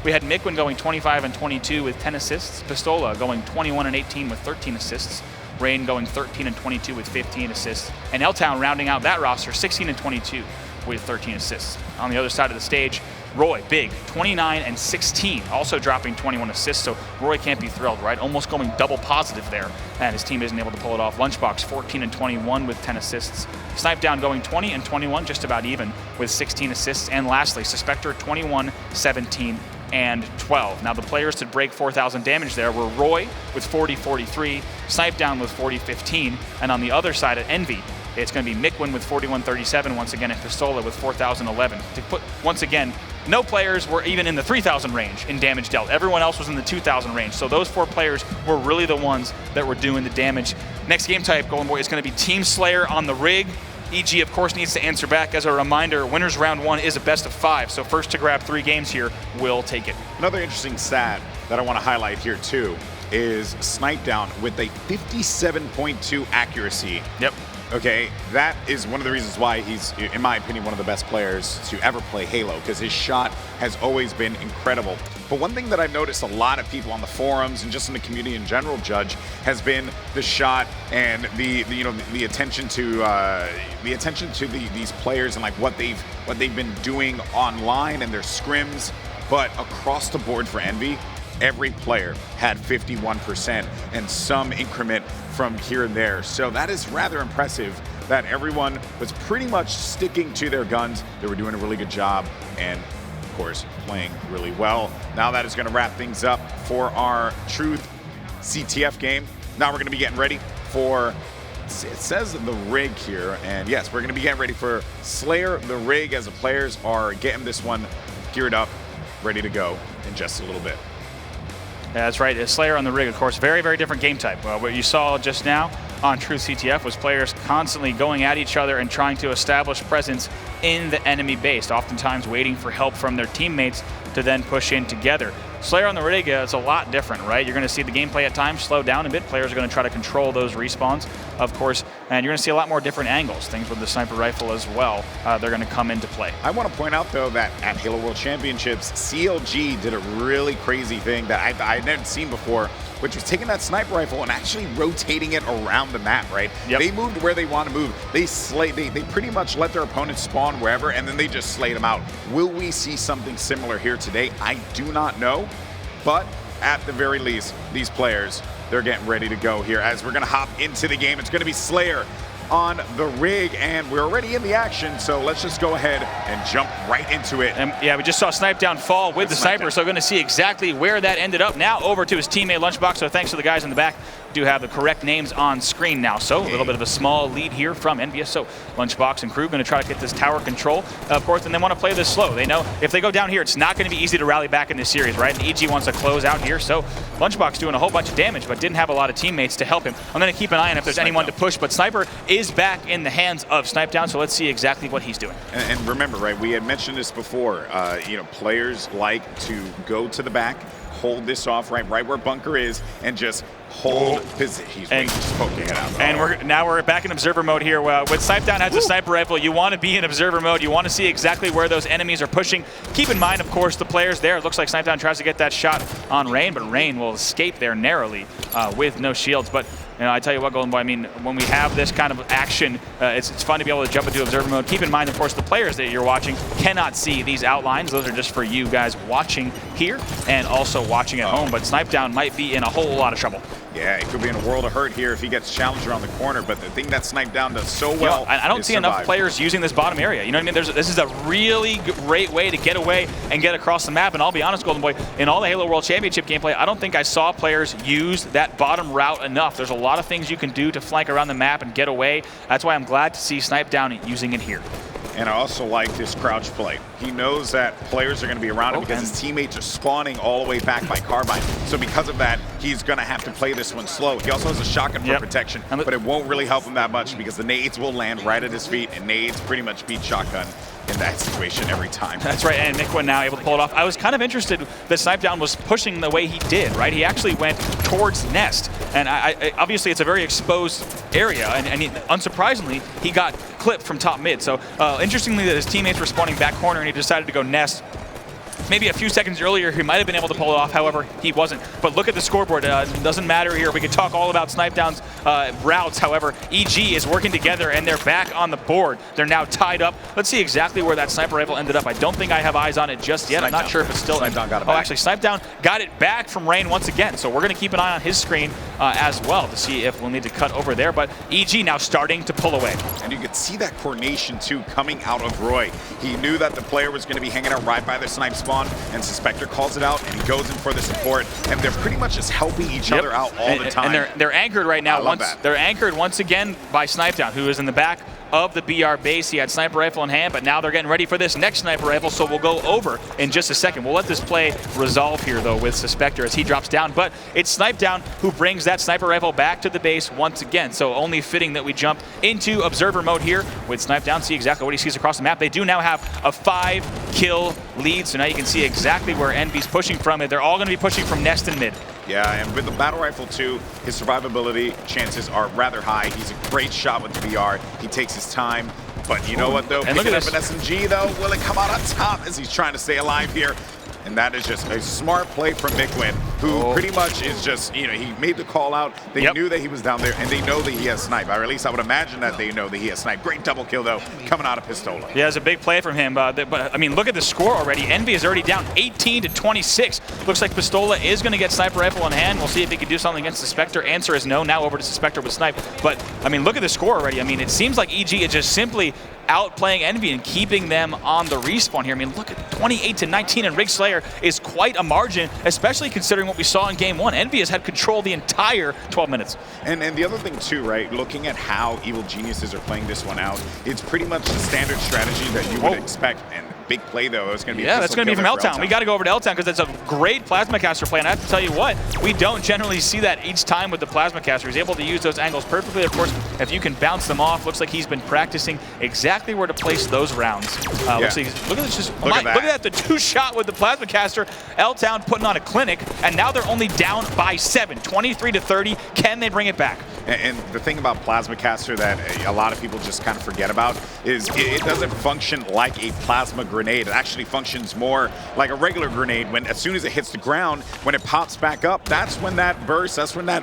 we had Mikwin going 25 and 22 with 10 assists, Pistola going 21 and 18 with 13 assists, Rain going 13 and 22 with 15 assists, and L-Town rounding out that roster 16 and 22 with 13 assists. On the other side of the stage, Roy, big, 29 and 16, also dropping 21 assists, so Roy can't be thrilled, right? Almost going double positive there, and his team isn't able to pull it off. Lunchbox, 14 and 21 with 10 assists. Snipedown going 20 and 21, just about even, with 16 assists. And lastly, Suspector, 21, 17, and 12. Now the players to break 4,000 damage there were Roy with 40-43, Snipedown with 40-15, and on the other side at Envy, it's going to be Mikwin with 41-37 once again, and Pistola with 4,011. To put, once again, no players were even in the 3,000 range in damage dealt. Everyone else was in the 2,000 range. So those 4 players were really the ones that were doing the damage. Next game type, Golden Boy, is going to be Team Slayer on the rig. EG, of course, needs to answer back. As a reminder, winners round 1 is a best of 5. So first to grab 3 games here will take it. Another interesting stat that I want to highlight here, too, is Snipedown with a 57.2 accuracy. Yep. Okay, that is one of the reasons why he's, in my opinion, one of the best players to ever play Halo, because his shot has always been incredible. But one thing that I've noticed a lot of people on the forums and just in the community in general judge has been the shot and the attention to these players and like what they've been doing online and their scrims. But across the board for Envy, every player had 51% and some increment from here and there. So that is rather impressive that everyone was pretty much sticking to their guns. They were doing a really good job and, of course, playing really well. Now that is going to wrap things up for our Truth CTF game. Now we're going to be getting ready for, it says the rig here, and yes, we're going to be getting ready for Slayer the rig as the players are getting this one geared up, ready to go in just a little bit. Yeah, that's right. Slayer on the rig, of course, very, very different game type. What you saw just now on Truth CTF was players constantly going at each other and trying to establish presence in the enemy base, oftentimes waiting for help from their teammates to then push in together. Slayer on the rig, it's a lot different, right? You're going to see the gameplay at times slow down a bit. Players are going to try to control those respawns, of course, and you're going to see a lot more different angles. Things with the sniper rifle as well, they're going to come into play. I want to point out, though, that at Halo World Championships, CLG did a really crazy thing that I'd never seen before, which was taking that sniper rifle and actually rotating it around the map, right? Yep. They moved where they want to move. They pretty much let their opponents spawn wherever, and then they just slayed them out. Will we see something similar here today? I do not know, but at the very least, these players, they're getting ready to go here as we're going to hop into the game. It's going to be Slayer on the rig, and we're already in the action, so let's just go ahead and jump right into it. And yeah, we just saw Snipedown fall with the sniper, so going to see exactly where that ended up. Now over to his teammate Lunchbox, so thanks to the guys in the back. Do have the correct names on screen now, so a little bit of a small lead here from EnVyUs. So Lunchbox and crew going to try to get this tower control, of course, and they want to play this slow. They know if they go down here, it's not going to be easy to rally back in this series, right? And EG wants to close out here, so Lunchbox doing a whole bunch of damage, but didn't have a lot of teammates to help him. I'm going to keep an eye on if there's anyone to push, but Sniper is back in the hands of Snipedown, so let's see exactly what he's doing. And remember, right, we had mentioned this before, you know, players like to go to the back, hold this off right where bunker is, and just hold position. He's just poking it out. And now we're back in observer mode here. When Snipedown has a sniper rifle, you want to be in observer mode. You want to see exactly where those enemies are pushing. Keep in mind, of course, the players there. It looks like Snipedown tries to get that shot on Rain, but Rain will escape there narrowly with no shields. But you know, I tell you what, Golden Boy, I mean, when we have this kind of action, it's fun to be able to jump into observer mode. Keep in mind, of course, the players that you're watching cannot see these outlines. Those are just for you guys watching here and also watching at home. But Snipedown might be in a whole lot of trouble. Yeah, he could be in a world of hurt here if he gets challenged around the corner, but the thing that Snipedown does so well, you know, I don't see enough players using this bottom area. You know what I mean? This is a really great way to get away and get across the map. And I'll be honest, Golden Boy, in all the Halo World Championship gameplay, I don't think I saw players use that bottom route enough. There's a lot of things you can do to flank around the map and get away. That's why I'm glad to see Snipedown using it here. And I also like this crouch play. He knows that players are going to be around him because his teammates are spawning all the way back by carbine. So because of that, he's going to have to play this one slow. He also has a shotgun for protection, but it won't really help him that much because the nades will land right at his feet, and nades pretty much beat shotgun in that situation every time. That's right, and Nikwin now able to pull it off. I was kind of interested that Snipedown was pushing the way he did, right? He actually went towards Nest, and obviously it's a very exposed area, and unsurprisingly, he got clipped from top mid. So interestingly that his teammates were spawning back corner and he decided to go Nest. Maybe a few seconds earlier, he might have been able to pull it off. However, he wasn't. But look at the scoreboard. It doesn't matter here. We could talk all about Snipedown's routes. However, EG is working together, and they're back on the board. They're now tied up. Let's see exactly where that sniper rifle ended up. I don't think I have eyes on it just yet. I'm not sure if it's still. Snipedown got it back. Oh, actually, Snipedown got it back from Rain once again. So we're going to keep an eye on his screen as well to see if we'll need to cut over there. But EG now starting to pull away. And you could see that coordination, too, coming out of Roy. He knew that the player was going to be hanging out right by the snipe spawn, and Suspector calls it out, and he goes in for the support, and they're pretty much just helping each other out all the time. And they're anchored right now. They're anchored once again by Snipedown, who is in the back of the BR base. He had sniper rifle in hand, but now they're getting ready for this next sniper rifle, so we'll go over in just a second. We'll let this play resolve here, though, with Suspector as he drops down, but it's Snipedown who brings that sniper rifle back to the base once again, so only fitting that we jump into observer mode here with Snipedown, see exactly what he sees across the map. They do now have a 5-kill lead, so now you can see exactly where EnVy's pushing from. They're all going to be pushing from Nest and mid. Yeah, and with the battle rifle too, his survivability chances are rather high. He's a great shot with the BR. He takes his time, but you know what though? And look at this. An SMG though, will it come out on top as he's trying to stay alive here? And that is just a smart play from Nikwin, who pretty much is just, you know, he made the call out. They knew that he was down there, and they know that he has snipe. Or at least I would imagine that they know that he has snipe. Great double kill, though, coming out of Pistola. Yeah, it's a big play from him. But I mean, look at the score already. EnVy is already down 18-26. Looks like Pistola is going to get sniper rifle in hand. We'll see if he can do something against the Spectre. Answer is no. Now over to Suspector with snipe. But, I mean, look at the score already. I mean, it seems like EG is just simply outplaying EnVy and keeping them on the respawn here. I mean, look at 28-19, and Rig Slayer is quite a margin, especially considering what we saw in Game 1. EnVy has had control the entire 12 minutes. And the other thing too, right, looking at how Evil Geniuses are playing this one out, it's pretty much the standard strategy that you would expect. And big play, though. It's going to be that's going to be from L-Town. We got to go over to L-Town because that's a great Plasma Caster play. And I have to tell you what, we don't generally see that each time with the Plasma Caster. He's able to use those angles perfectly. Of course, if you can bounce them off, looks like he's been practicing exactly where to place those rounds. Looks like look at this. Look at that. The 2-shot with the Plasma Caster. L-Town putting on a clinic, and now they're only down by 7, 23-30. Can they bring it back? And the thing about Plasma Caster that a lot of people just kind of forget about is it doesn't function like a plasma grenade. It actually functions more like a regular grenade. When as soon as it hits the ground, when it pops back up, that's when that burst, that's when that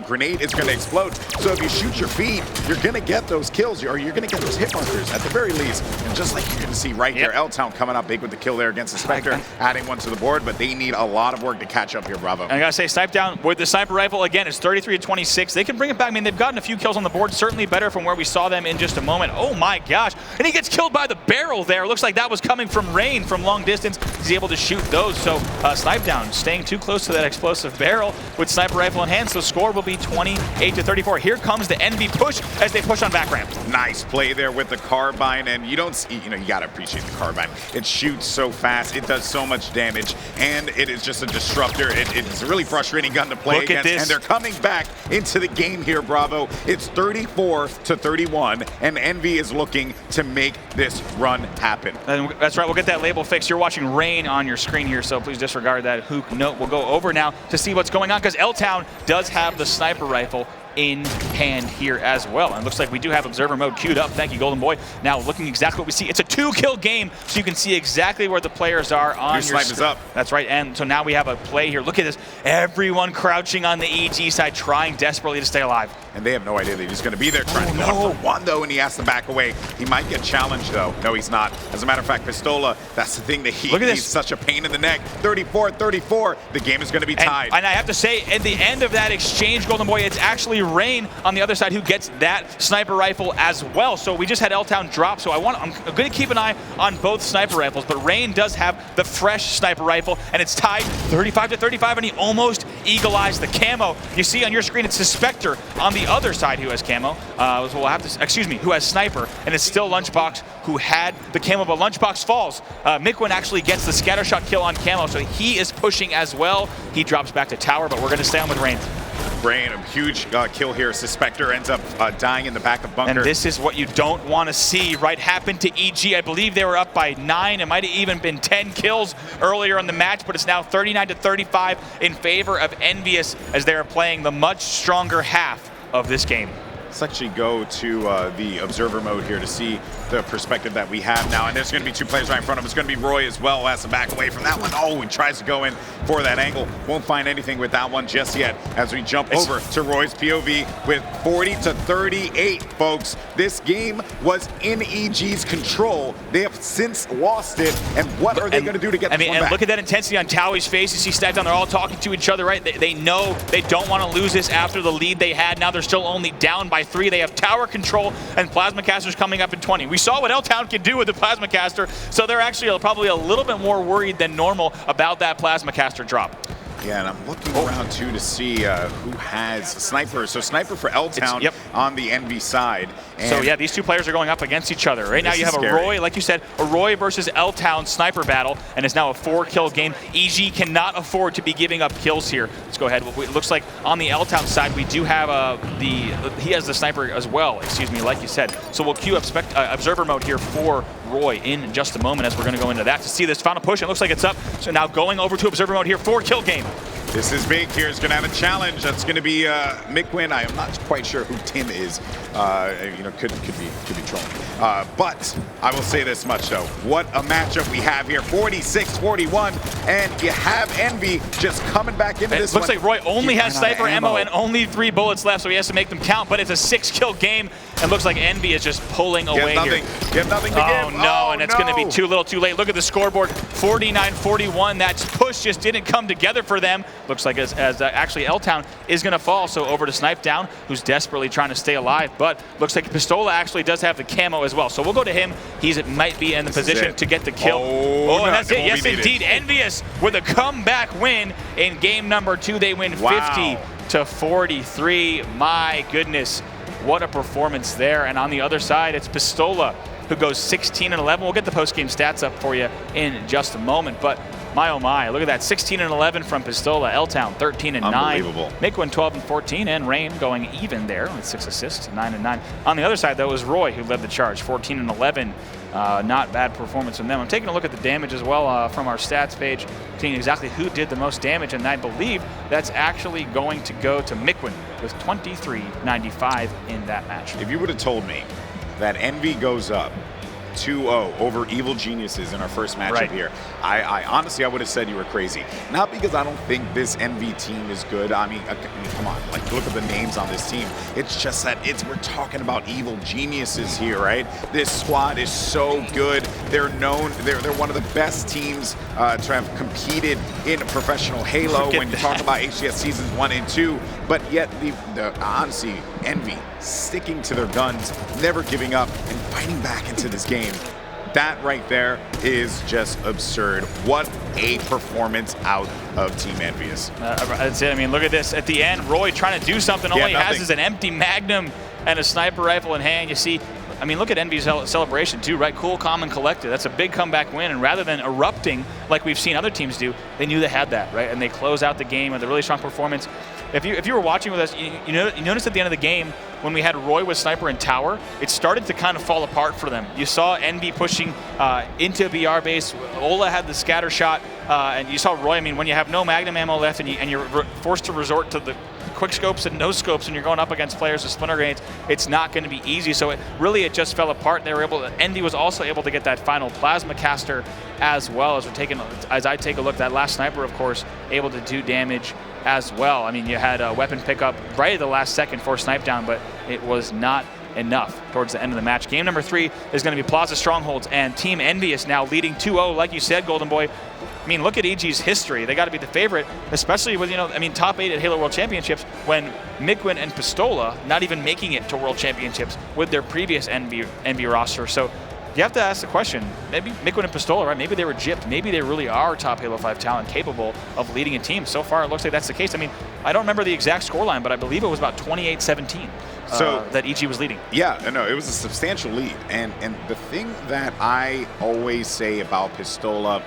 grenade is going to explode. So if you shoot your feet, you're going to get those kills, or you're going to get those hit markers at the very least. And just like you're going to see right here, L-Town coming up big with the kill there against the Spectre, adding one to the board, but they need a lot of work to catch up here, Bravo. And I got to say, Snipe Down with the sniper rifle, again, it's 33-26. They can bring it back. I mean, they've gotten a few kills on the board, certainly better from where we saw them in just a moment. Oh my gosh. And he gets killed by the barrel there. Looks like that was coming from Rain from long distance. He's able to shoot those. So Snipe Down staying too close to that explosive barrel with sniper rifle in hand. So score will be 28-34. Here comes the EnVy push as they push on back ramp. Nice play there with the carbine, and you don't see, you got to appreciate the carbine. It shoots so fast, it does so much damage, and it is just a disruptor. It's a really frustrating gun to play against, and they're coming back into the game here, Bravo. It's 34-31, and EnVy is looking to make this run happen. And that's right, we'll get that label fixed. You're watching Rain on your screen here, so please disregard that hook note. We'll go over now to see what's going on, because L-Town does have the sniper rifle in hand here as well. And it looks like we do have observer mode queued up. Thank you, Golden Boy. Now looking exactly what we see. It's a 2-kill game, so you can see exactly where the players are on your snipe is up. That's right. And so now we have a play here. Look at this. Everyone crouching on the EG side, trying desperately to stay alive. And they have no idea that he's going to be there trying to go for one, though, and he has to back away. He might get challenged, though. No, he's not. As a matter of fact, Pistola, that's the thing that he's such a pain in the neck. 34-34. The game is going to be tied. And I have to say, at the end of that exchange, Golden Boy, it's actually Rain on the other side who gets that sniper rifle as well. So we just had L-Town drop, so I'm going to keep an eye on both sniper rifles, but Rain does have the fresh sniper rifle, and it's tied 35-35, and he almost eagle-eyes the camo. You see on your screen, it's the Spectre on the other side who has camo. Who has sniper, and it's still Lunchbox who had the camo, but Lunchbox falls. Mikwin actually gets the scatter shot kill on camo, so he is pushing as well. He drops back to tower, but we're going to stay on with Rain. Rain, a huge kill here. Spectre ends up dying in the back of bunker. And this is what you don't want to see, right? Happened to EG. I believe they were up by 9. It might have even been 10 kills earlier in the match, but it's now 39-35 in favor of EnVyUs as they are playing the much stronger half of this game. Let's actually go to the observer mode here to see the perspective that we have now. And there's going to be 2 players right in front of him. It's going to be Roy as well, who has to back away from that one. Oh, he tries to go in for that angle. Won't find anything with that one just yet as we jump over to Roy's POV with 40-38, folks. This game was in EG's control. They have since lost it. And what are they going to do to get this one back? Look at that intensity on Towie's face. You see Snipe Down, they're all talking to each other, right? They know they don't want to lose this after the lead they had. Now they're still only down by 3. They have tower control, and Plasma Caster's coming up in 20. We saw what L-Town can do with the Plasma Caster, so they're actually probably a little bit more worried than normal about that Plasma Caster drop. Yeah, and I'm looking around too to see who has sniper. So sniper for L-Town on the EnVy side. And so yeah, these 2 players are going up against each other. Right now you have a Roy, like you said, a Roy versus L-Town sniper battle, and it's now a 4-kill game. EG cannot afford to be giving up kills here. Let's go ahead. It looks like on the L-Town side we do have he has the sniper as well, excuse me, like you said. So we'll queue up observer mode here for Roy in just a moment as we're going to go into that to see this final push. It looks like it's up. So now going over to observer mode here, 4-kill game. This is big here. It's going to have a challenge. That's going to be Mikwin. I am not quite sure who Tim is. Could be trolling. But I will say this much though. What a matchup we have here. 46-41, and you have EnVy just coming back into this one. Looks like Roy only has sniper ammo and only 3 bullets left, so he has to make them count. But it's a 6-kill game, and looks like EnVy is just pulling away here. You have nothing to give. Oh no, and it's going to be too little, too late. Look at the scoreboard. 49-41. That push just didn't come together for them. Looks like actually L-Town is going to fall, so over to Snipe Down, who's desperately trying to stay alive, but looks like Pistola actually does have the camo as well. So we'll go to him. He might be in the position to get the kill. And that's it. Yes, indeed. EnVyUs with a comeback win in game number 2. They win 50-43. My goodness, what a performance there. And on the other side, it's Pistola who goes 16-11. We'll get the post-game stats up for you in just a moment. But my oh my, look at that. 16-11 from Pistola. L-Town 13-9. Unbelievable. Mickwin 12-14, and Rain going even there with 6 assists, 9-9. On the other side, though, was Roy who led the charge, 14-11. Not bad performance from them. I'm taking a look at the damage as well from our stats page, seeing exactly who did the most damage, and I believe that's actually going to go to Mickwin with 23-95 in that match. If you would have told me that EnVy goes up 2-0 over Evil Geniuses in our first matchup here, I honestly, I would have said you were crazy. Not because I don't think this EnVy team is good. I mean, come on, like, look at the names on this team. It's just that we're talking about Evil Geniuses here, right? This squad is so good. They're known, they're one of the best teams to have competed in professional Halo when you talk about HCS seasons 1 and 2. But yet, honestly, EnVy sticking to their guns, never giving up, and fighting back into this game. That right there is just absurd. What a performance out of Team EnVyUs. That's it. I mean, look at this. At the end, Roy trying to do something. All he has is an empty Magnum and a sniper rifle in hand. You see, I mean, look at EnVy's celebration too, right? Cool, calm, and collected. That's a big comeback win. And rather than erupting like we've seen other teams do, they knew they had that, right? And they close out the game with a really strong performance. If you were watching with us, you noticed at the end of the game when we had Roy with Sniper and Tower, it started to kind of fall apart for them. You saw EnVy pushing into BR base. Ola had the scatter shot, and you saw Roy. I mean, when you have no Magnum ammo left and you're forced to resort to the quick scopes and no scopes, and you're going up against players with splinter grenades, it's not going to be easy. So it just fell apart. They were able to. EnVy was also able to get that final plasma caster as well. As I take a look, that last sniper, of course, able to do damage as well. I mean, you had a weapon pickup right at the last second for snipe down, but it was not enough towards the end of the match. Game number 3 is going to be Plaza Strongholds, and Team EnVyUs now leading 2-0. Like you said, Golden Boy, I mean, look at EG's history. They got to be the favorite, especially with, top 8 at Halo World Championships when Mickwin and Pistola not even making it to World Championships with their previous EnVy roster. So you have to ask the question, maybe Mickwin and Pistola, right? Maybe they were gypped. Maybe they really are top Halo 5 talent capable of leading a team. So far, it looks like that's the case. I mean, I don't remember the exact scoreline, but I believe it was about 28-17 that EG was leading. Yeah, no, it was a substantial lead. And the thing that I always say about Pistola,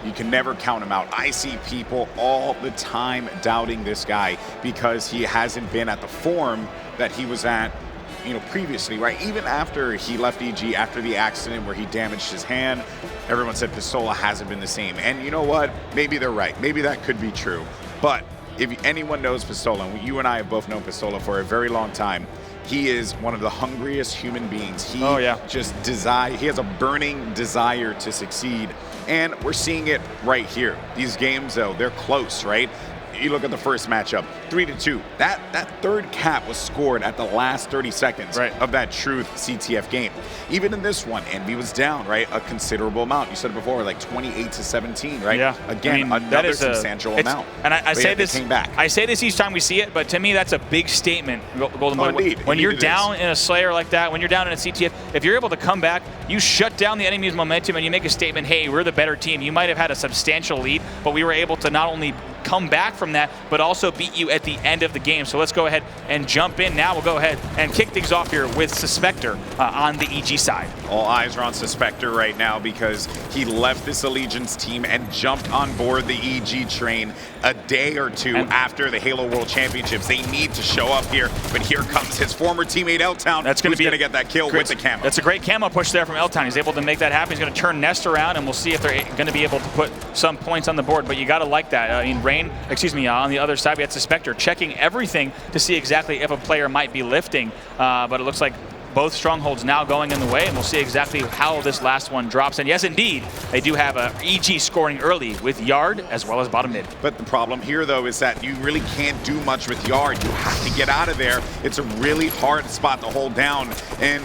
you can never count him out. I see people all the time doubting this guy because he hasn't been at the form that he was at previously, right? Even after he left EG, after the accident where he damaged his hand, everyone said Pistola hasn't been the same. And you know what? Maybe they're right. Maybe that could be true. But if anyone knows Pistola, and you and I have both known Pistola for a very long time, he is one of the hungriest human beings. He he has a burning desire to succeed. And we're seeing it right here. These games, though, they're close, right? You look at the first matchup, 3-2. That third cap was scored at the last 30 seconds of that Truth CTF game. Even in this one, EnVy was down, right? A considerable amount. You said it before, like 28-17, right? Yeah. Again, another substantial amount. And I say this, came back. I say this each time we see it, but to me, that's a big statement, Golden Boy. Indeed. When you're down in a Slayer like that, when you're down in a CTF, if you're able to come back, you shut down the enemy's momentum and you make a statement, hey, we're the better team. You might have had a substantial lead, but we were able to not only come back from that, but also beat you at the end of the game. So let's go ahead and jump in now. We'll go ahead and kick things off here with Suspector on the EG side. All eyes are on Suspector right now because he left this Allegiance team and jumped on board the EG train a day or two after the Halo World Championships. They need to show up here, but here comes his former teammate L-Town. That's going to get that kill with the camo. That's a great camo push there from L-Town. He's able to make that happen. He's going to turn Nest around, and we'll see if they're going to be able to put some points on the board. But you got to like that. I mean, on the other side, we had Suspector checking everything to see exactly if a player might be lifting. But it looks like both strongholds now going in the way, and we'll see exactly how this last one drops. And yes, indeed, they do have a EG scoring early with Yard as well as bottom mid. But the problem here, though, is that you really can't do much with Yard. You have to get out of there. It's a really hard spot to hold down. And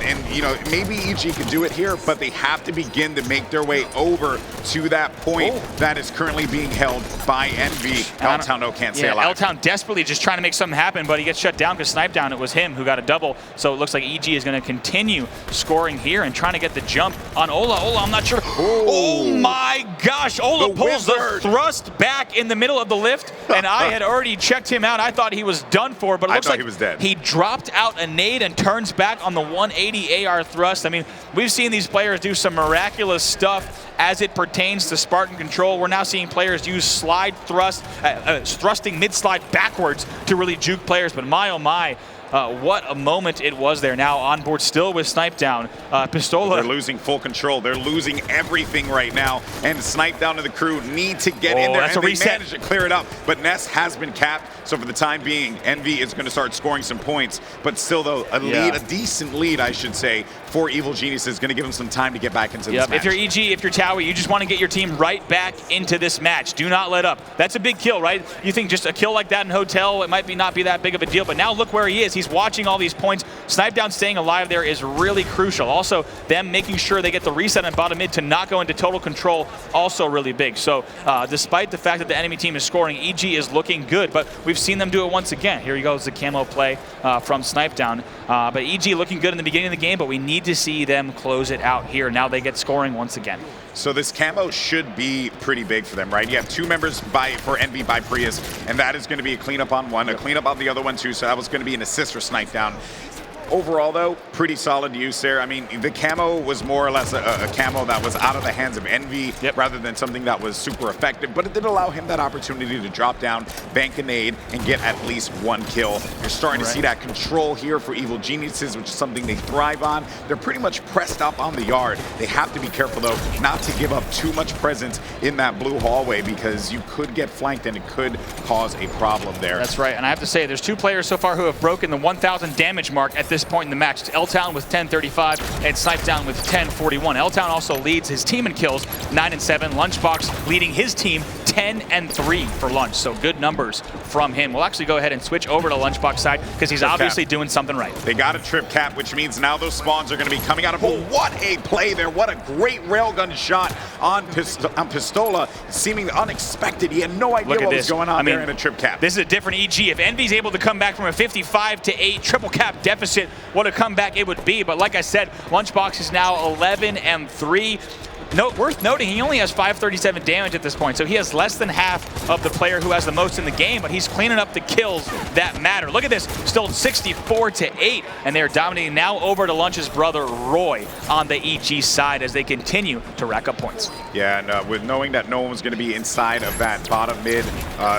maybe EG can do it here, but they have to begin to make their way over to that point that is currently being held by EnVy. L-Town, can't say a lot. L-Town desperately just trying to make something happen, but he gets shut down because snipe down. It was him who got a double. So it looks like EG is going going to continue scoring here and trying to get the jump on Ola. Ola, I'm not sure. Oh my gosh, Ola pulls the thrust back in the middle of the lift, and I had already checked him out. I thought he was done for, but it looks like he was dead. He dropped out a nade and turns back on the 180 AR thrust. I mean, we've seen these players do some miraculous stuff as it pertains to Spartan control. We're now seeing players use slide thrust, thrusting mid-slide backwards to really juke players, but my oh my, what a moment it was there. Now on board still with Snipe Down. Pistola. They're losing full control. They're losing everything right now. And Snipe Down to the crew need to get in there. That's and a reset. They managed to clear it up. But Ness has been capped. So for the time being, Envy is going to start scoring some points. But still, though, a lead, a decent lead, I should say, for Evil Genius is going to give them some time to get back into this match. If you're EG, if you're Towie, you just want to get your team right back into this match. Do not let up. That's a big kill, right? You think just a kill like that in Hotel, it might not be that big of a deal. But now look where he is. He's watching all these points. Snipe Down staying alive there is really crucial. Also, them making sure they get the reset on bottom mid to not go into total control, also really big. So despite the fact that the enemy team is scoring, EG is looking good, but we've seen them do it once again. Here goes the camo play from Snipe Down. But EG looking good in the beginning of the game, but we need to see them close it out here. Now they get scoring once again. So this camo should be pretty big for them, right? You have 2 members for Envy by Prius, and that is going to be a cleanup on one, a cleanup on the other one too, so that was going to be an assist for Snipe Down. Overall, though, pretty solid use there. I mean, the camo was more or less a camo that was out of the hands of Envy rather than something that was super effective, but it did allow him that opportunity to drop down, bank a nade, and get at least 1 kill. You're starting to see that control here for Evil Geniuses, which is something they thrive on. They're pretty much pressed up on the yard. They have to be careful, though, not to give up too much presence in that blue hallway because you could get flanked and it could cause a problem there. That's right, and I have to say, there's 2 players so far who have broken the 1,000 damage mark at this point in the match. It's L-Town with 1035 and Snipe Down with 1041. L-Town also leads his team in kills, 9 and 7. Lunchbox leading his team 10 and 3 for Lunch. So good numbers from him. We'll actually go ahead and switch over to Lunchbox side because he's obviously doing something right. They got a trip cap, which means now those spawns are going to be coming out of. Oh, what a play there! What a great railgun shot on Pistola, seeming unexpected. He had no idea what was going on there in a trip cap. This is a different EG. If Envy's able to come back from a 55-8 triple cap deficit, what a comeback it would be. But like I said, Lunchbox is now 11 and 3. Worth noting, he only has 537 damage at this point, so he has less than half of the player who has the most in the game, but he's cleaning up the kills that matter. Look at this, still 64-8, and they're dominating now over to Lunch's brother, Roy, on the EG side as they continue to rack up points. Yeah, and with knowing that no one was going to be inside of that bottom mid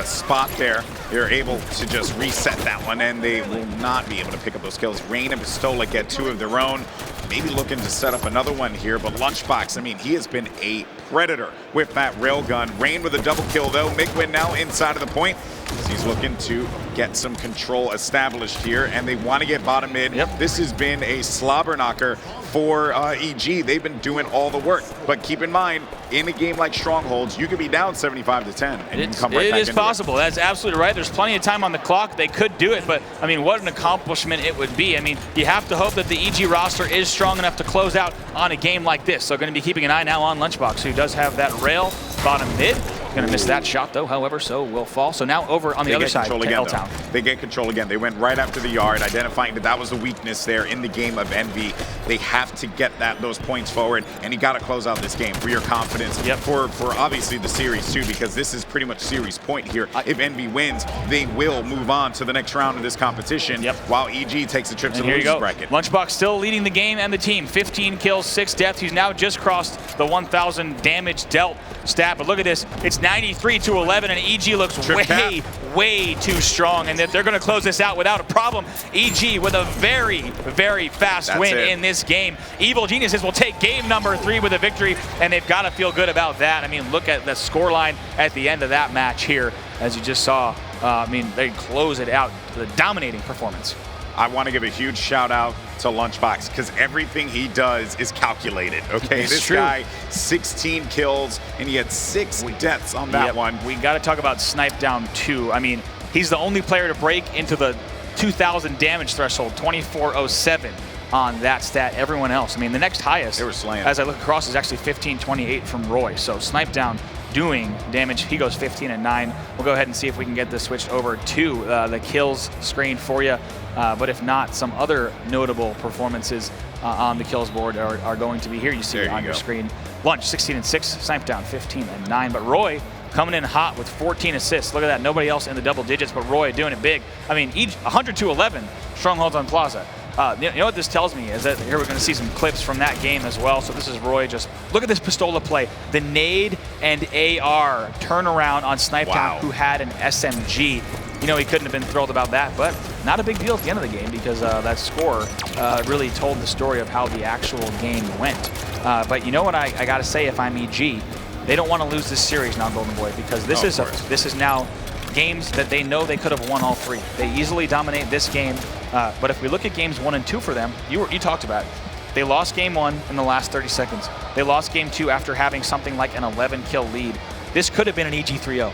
spot there, they're able to just reset that one, and they will not be able to pick up those kills. Rain and Pistola get 2 of their own. Maybe looking to set up another one here, but Lunchbox, I mean, he has been a predator with that railgun. Rain with a double kill, though. Migwin now inside of the point. He's looking to get some control established here, and they want to get bottom mid. This has been a slobber knocker for EG. They've been doing all the work, but keep in mind, in a game like Strongholds, you could be down 75-10 and you can come right back into it. It is possible. That's absolutely right. There's plenty of time on the clock. They could do it, but I mean, what an accomplishment it would be. I mean, you have to hope that the EG roster is strong enough to close out on a game like this. So going to be keeping an eye now on Lunchbox, who does have that rail bottom mid. Going to miss that shot, though, however, so will fall. So now over on the other side to L-Town. They get control again. They went right after the yard, identifying that that was the weakness there in the game of Envy. They have to get those points forward, and you got to close out this game for your confidence, for obviously the series, too, because this is pretty much series point here. If Envy wins, they will move on to the next round of this competition, while EG takes a trip to the losers bracket. Lunchbox still leading the game and the team. 15 kills, 6 deaths. He's now just crossed the 1,000 damage dealt stat, but look at this. It's 93-11, and EG looks way too strong, and that they're going to close this out without a problem. EG with a very, very fast win in this game. Evil Geniuses will take game number 3 with a victory, and they've got to feel good about that. I mean, look at the scoreline at the end of that match here, as you just saw. I mean, they close it out with a dominating performance. I want to give a huge shout out to Lunchbox because everything he does is calculated. Okay, this guy, 16 kills, and he had 6 deaths on that one. We got to talk about Snipe Down too. I mean, he's the only player to break into the 2,000 damage threshold, 2407 on that stat. Everyone else, I mean, the next highest, as I look across, is actually 1528 from Roy. So Snipe Down doing damage. He goes 15 and 9. We'll go ahead and see if we can get this switched over to the kills screen for you. but if not, some other notable performances on the kills board are going to be here. You see it on your screen. Lunch 16-6, Snipedown 15-9, but Roy coming in hot with 14 assists. Look at that, nobody else in the double digits, but Roy doing it big. I mean, each 100-11 strongholds on Plaza. You know what this tells me is that here we're going to see some clips from that game as well. So this is Roy just, look at this Pistola play. The nade and AR turnaround on Snipedown, who had an SMG. You know, he couldn't have been thrilled about that, but not a big deal at the end of the game because that score really told the story of how the actual game went. But you know what I got to say, if I'm EG, they don't want to lose this series now, Golden Boy, because this is now games that they know they could have won all 3. They easily dominate this game, but if we look at games 1 and 2 for them, you talked about it. They lost game 1 in the last 30 seconds. They lost game 2 after having something like an 11-kill lead. This could have been an EG 3-0.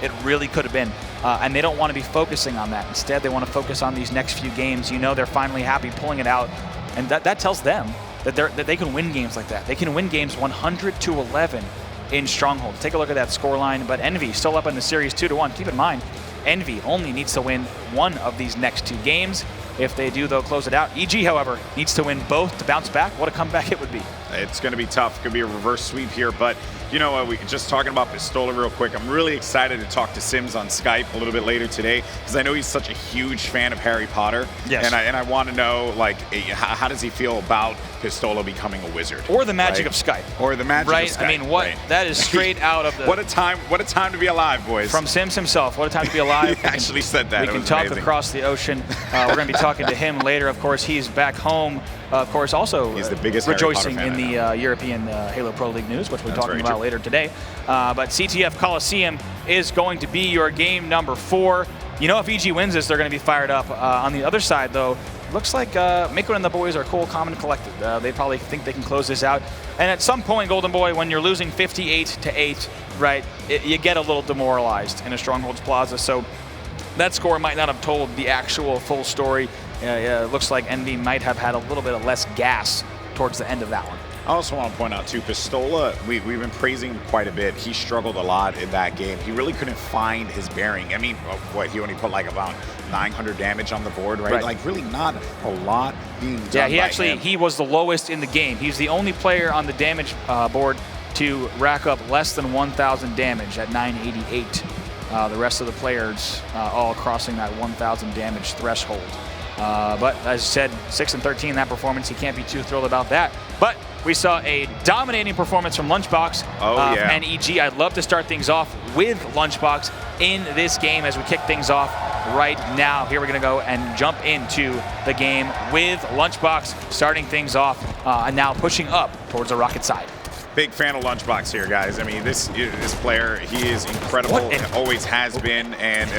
It really could have been, and they don't want to be focusing on that. Instead, they want to focus on these next few games. You know, they're finally happy pulling it out, and that tells them that they can win games like that. They can win games 100-11 in Stronghold. Take a look at that scoreline, but Envy still up in the series 2-1. Keep in mind, Envy only needs to win 1 of these next 2 games. If they do, they'll close it out. EG, however, needs to win both to bounce back. What a comeback it would be. It's going to be tough. It could be a reverse sweep here, but you know, we just talking about Pistola real quick. I'm really excited to talk to Sims on Skype a little bit later today because I know he's such a huge fan of Harry Potter. Yes. And I want to know, like, how does he feel about Pistola becoming a wizard? Or the magic of Skype. Or the magic of Skype. I mean, that is straight out of the... What a time to be alive, boys. From Sims himself, what a time to be alive. He actually said that. We can talk across the ocean. We're going to be talking to him later. Of course, he's back home. Of course, also he's the biggest rejoicing in the European Halo Pro League news, which we're talking about later today. But CTF Coliseum is going to be your game number 4. You know, if EG wins this, they're going to be fired up. On the other side, though, looks like Miko and the boys are cool, calm, and collected. They probably think they can close this out. And at some point, Golden Boy, when you're losing 58-8, right, you get a little demoralized in a Strongholds Plaza. So that score might not have told the actual full story. It looks like Envy might have had a little bit of less gas towards the end of that one. I also want to point out, too, Pistola, we've been praising him quite a bit. He struggled a lot in that game. He really couldn't find his bearing. I mean, he only put like about 900 damage on the board, right? Like, really not a lot being done by him. He was the lowest in the game. He's the only player on the damage board to rack up less than 1,000 damage at 988. The rest of the players all crossing that 1,000 damage threshold. But as I said, 6-13 that performance. He can't be too thrilled about that. But we saw a dominating performance from Lunchbox and EG. I'd love to start things off with Lunchbox in this game as we kick things off right now. Here we're going to go and jump into the game with Lunchbox starting things off and now pushing up towards the Rocket side. Big fan of Lunchbox here, guys. I mean, this player, he is incredible and always has been, and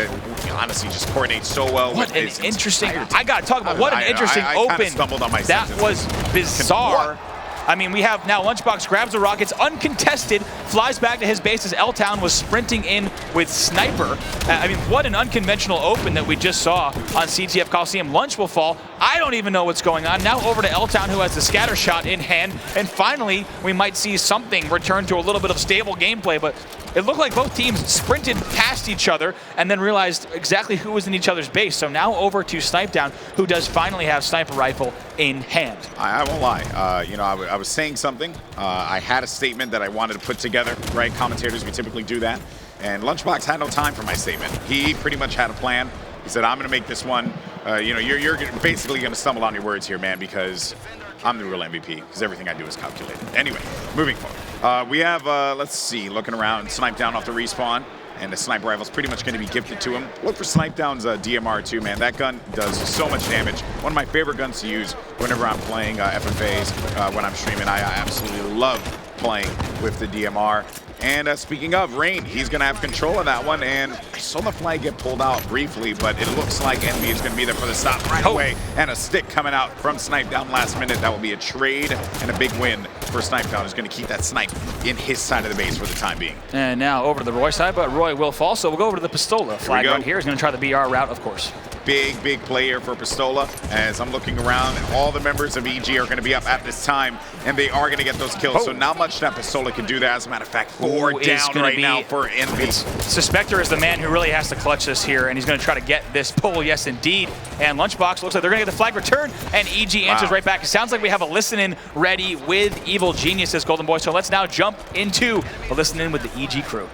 honestly just coordinates so well. What an interesting, I got to talk about what an interesting open. Stumbled on my that was bizarre. I mean, we have now Lunchbox grabs the Rockets uncontested, flies back to his base as L-Town was sprinting in with Sniper. I mean, what an unconventional open that we just saw on CTF Coliseum. Lunch will fall. I don't even know what's going on. Now over to L-Town, who has the scatter shot in hand. And finally, we might see something return to a little bit of stable gameplay, but it looked like both teams sprinted past each other and then realized exactly who was in each other's base. So now over to Snipedown, who does finally have sniper rifle in hand. I won't lie. You know, I was saying something. I had a statement that I wanted to put together, right? Commentators, we typically do that. And Lunchbox had no time for my statement. He pretty much had a plan. He said, I'm going to make this one. You know, you're basically going to stumble on your words here, man, because I'm the real MVP, because everything I do is calculated. Anyway, moving forward. We have, let's see, looking around, Snipedown off the respawn. And the sniper rifle is pretty much going to be gifted to him. Look for Snipedown's DMR too, man. That gun does so much damage. One of my favorite guns to use whenever I'm playing FFAs, when I'm streaming. I absolutely love playing with the DMR. And speaking of Rain, he's going to have control of that one. And saw the flag get pulled out briefly, but it looks like Envy is going to be there for the stop right away. And a stick coming out from Snipedown last minute. That will be a trade and a big win for Snipedown. Who's going to keep that snipe in his side of the base for the time being. And now over to the Roy side, but Roy will fall. So we'll go over to the Pistola. Flag run here is going to try the BR route, of course. big player for Pistola. As I'm looking around, and all the members of EG are going to be up at this time, and they are going to get those kills. So not much that Pistola can do there. As a matter of fact, 4 down right now for Envy. Suspector is the man who really has to clutch this here, and he's going to try to get this pull, yes indeed. And Lunchbox looks like they're going to get the flag return, and EG answers right back. It sounds like we have a listen-in ready with Evil Genius, says Golden Boy. So let's now jump into a listen-in with the EG crew.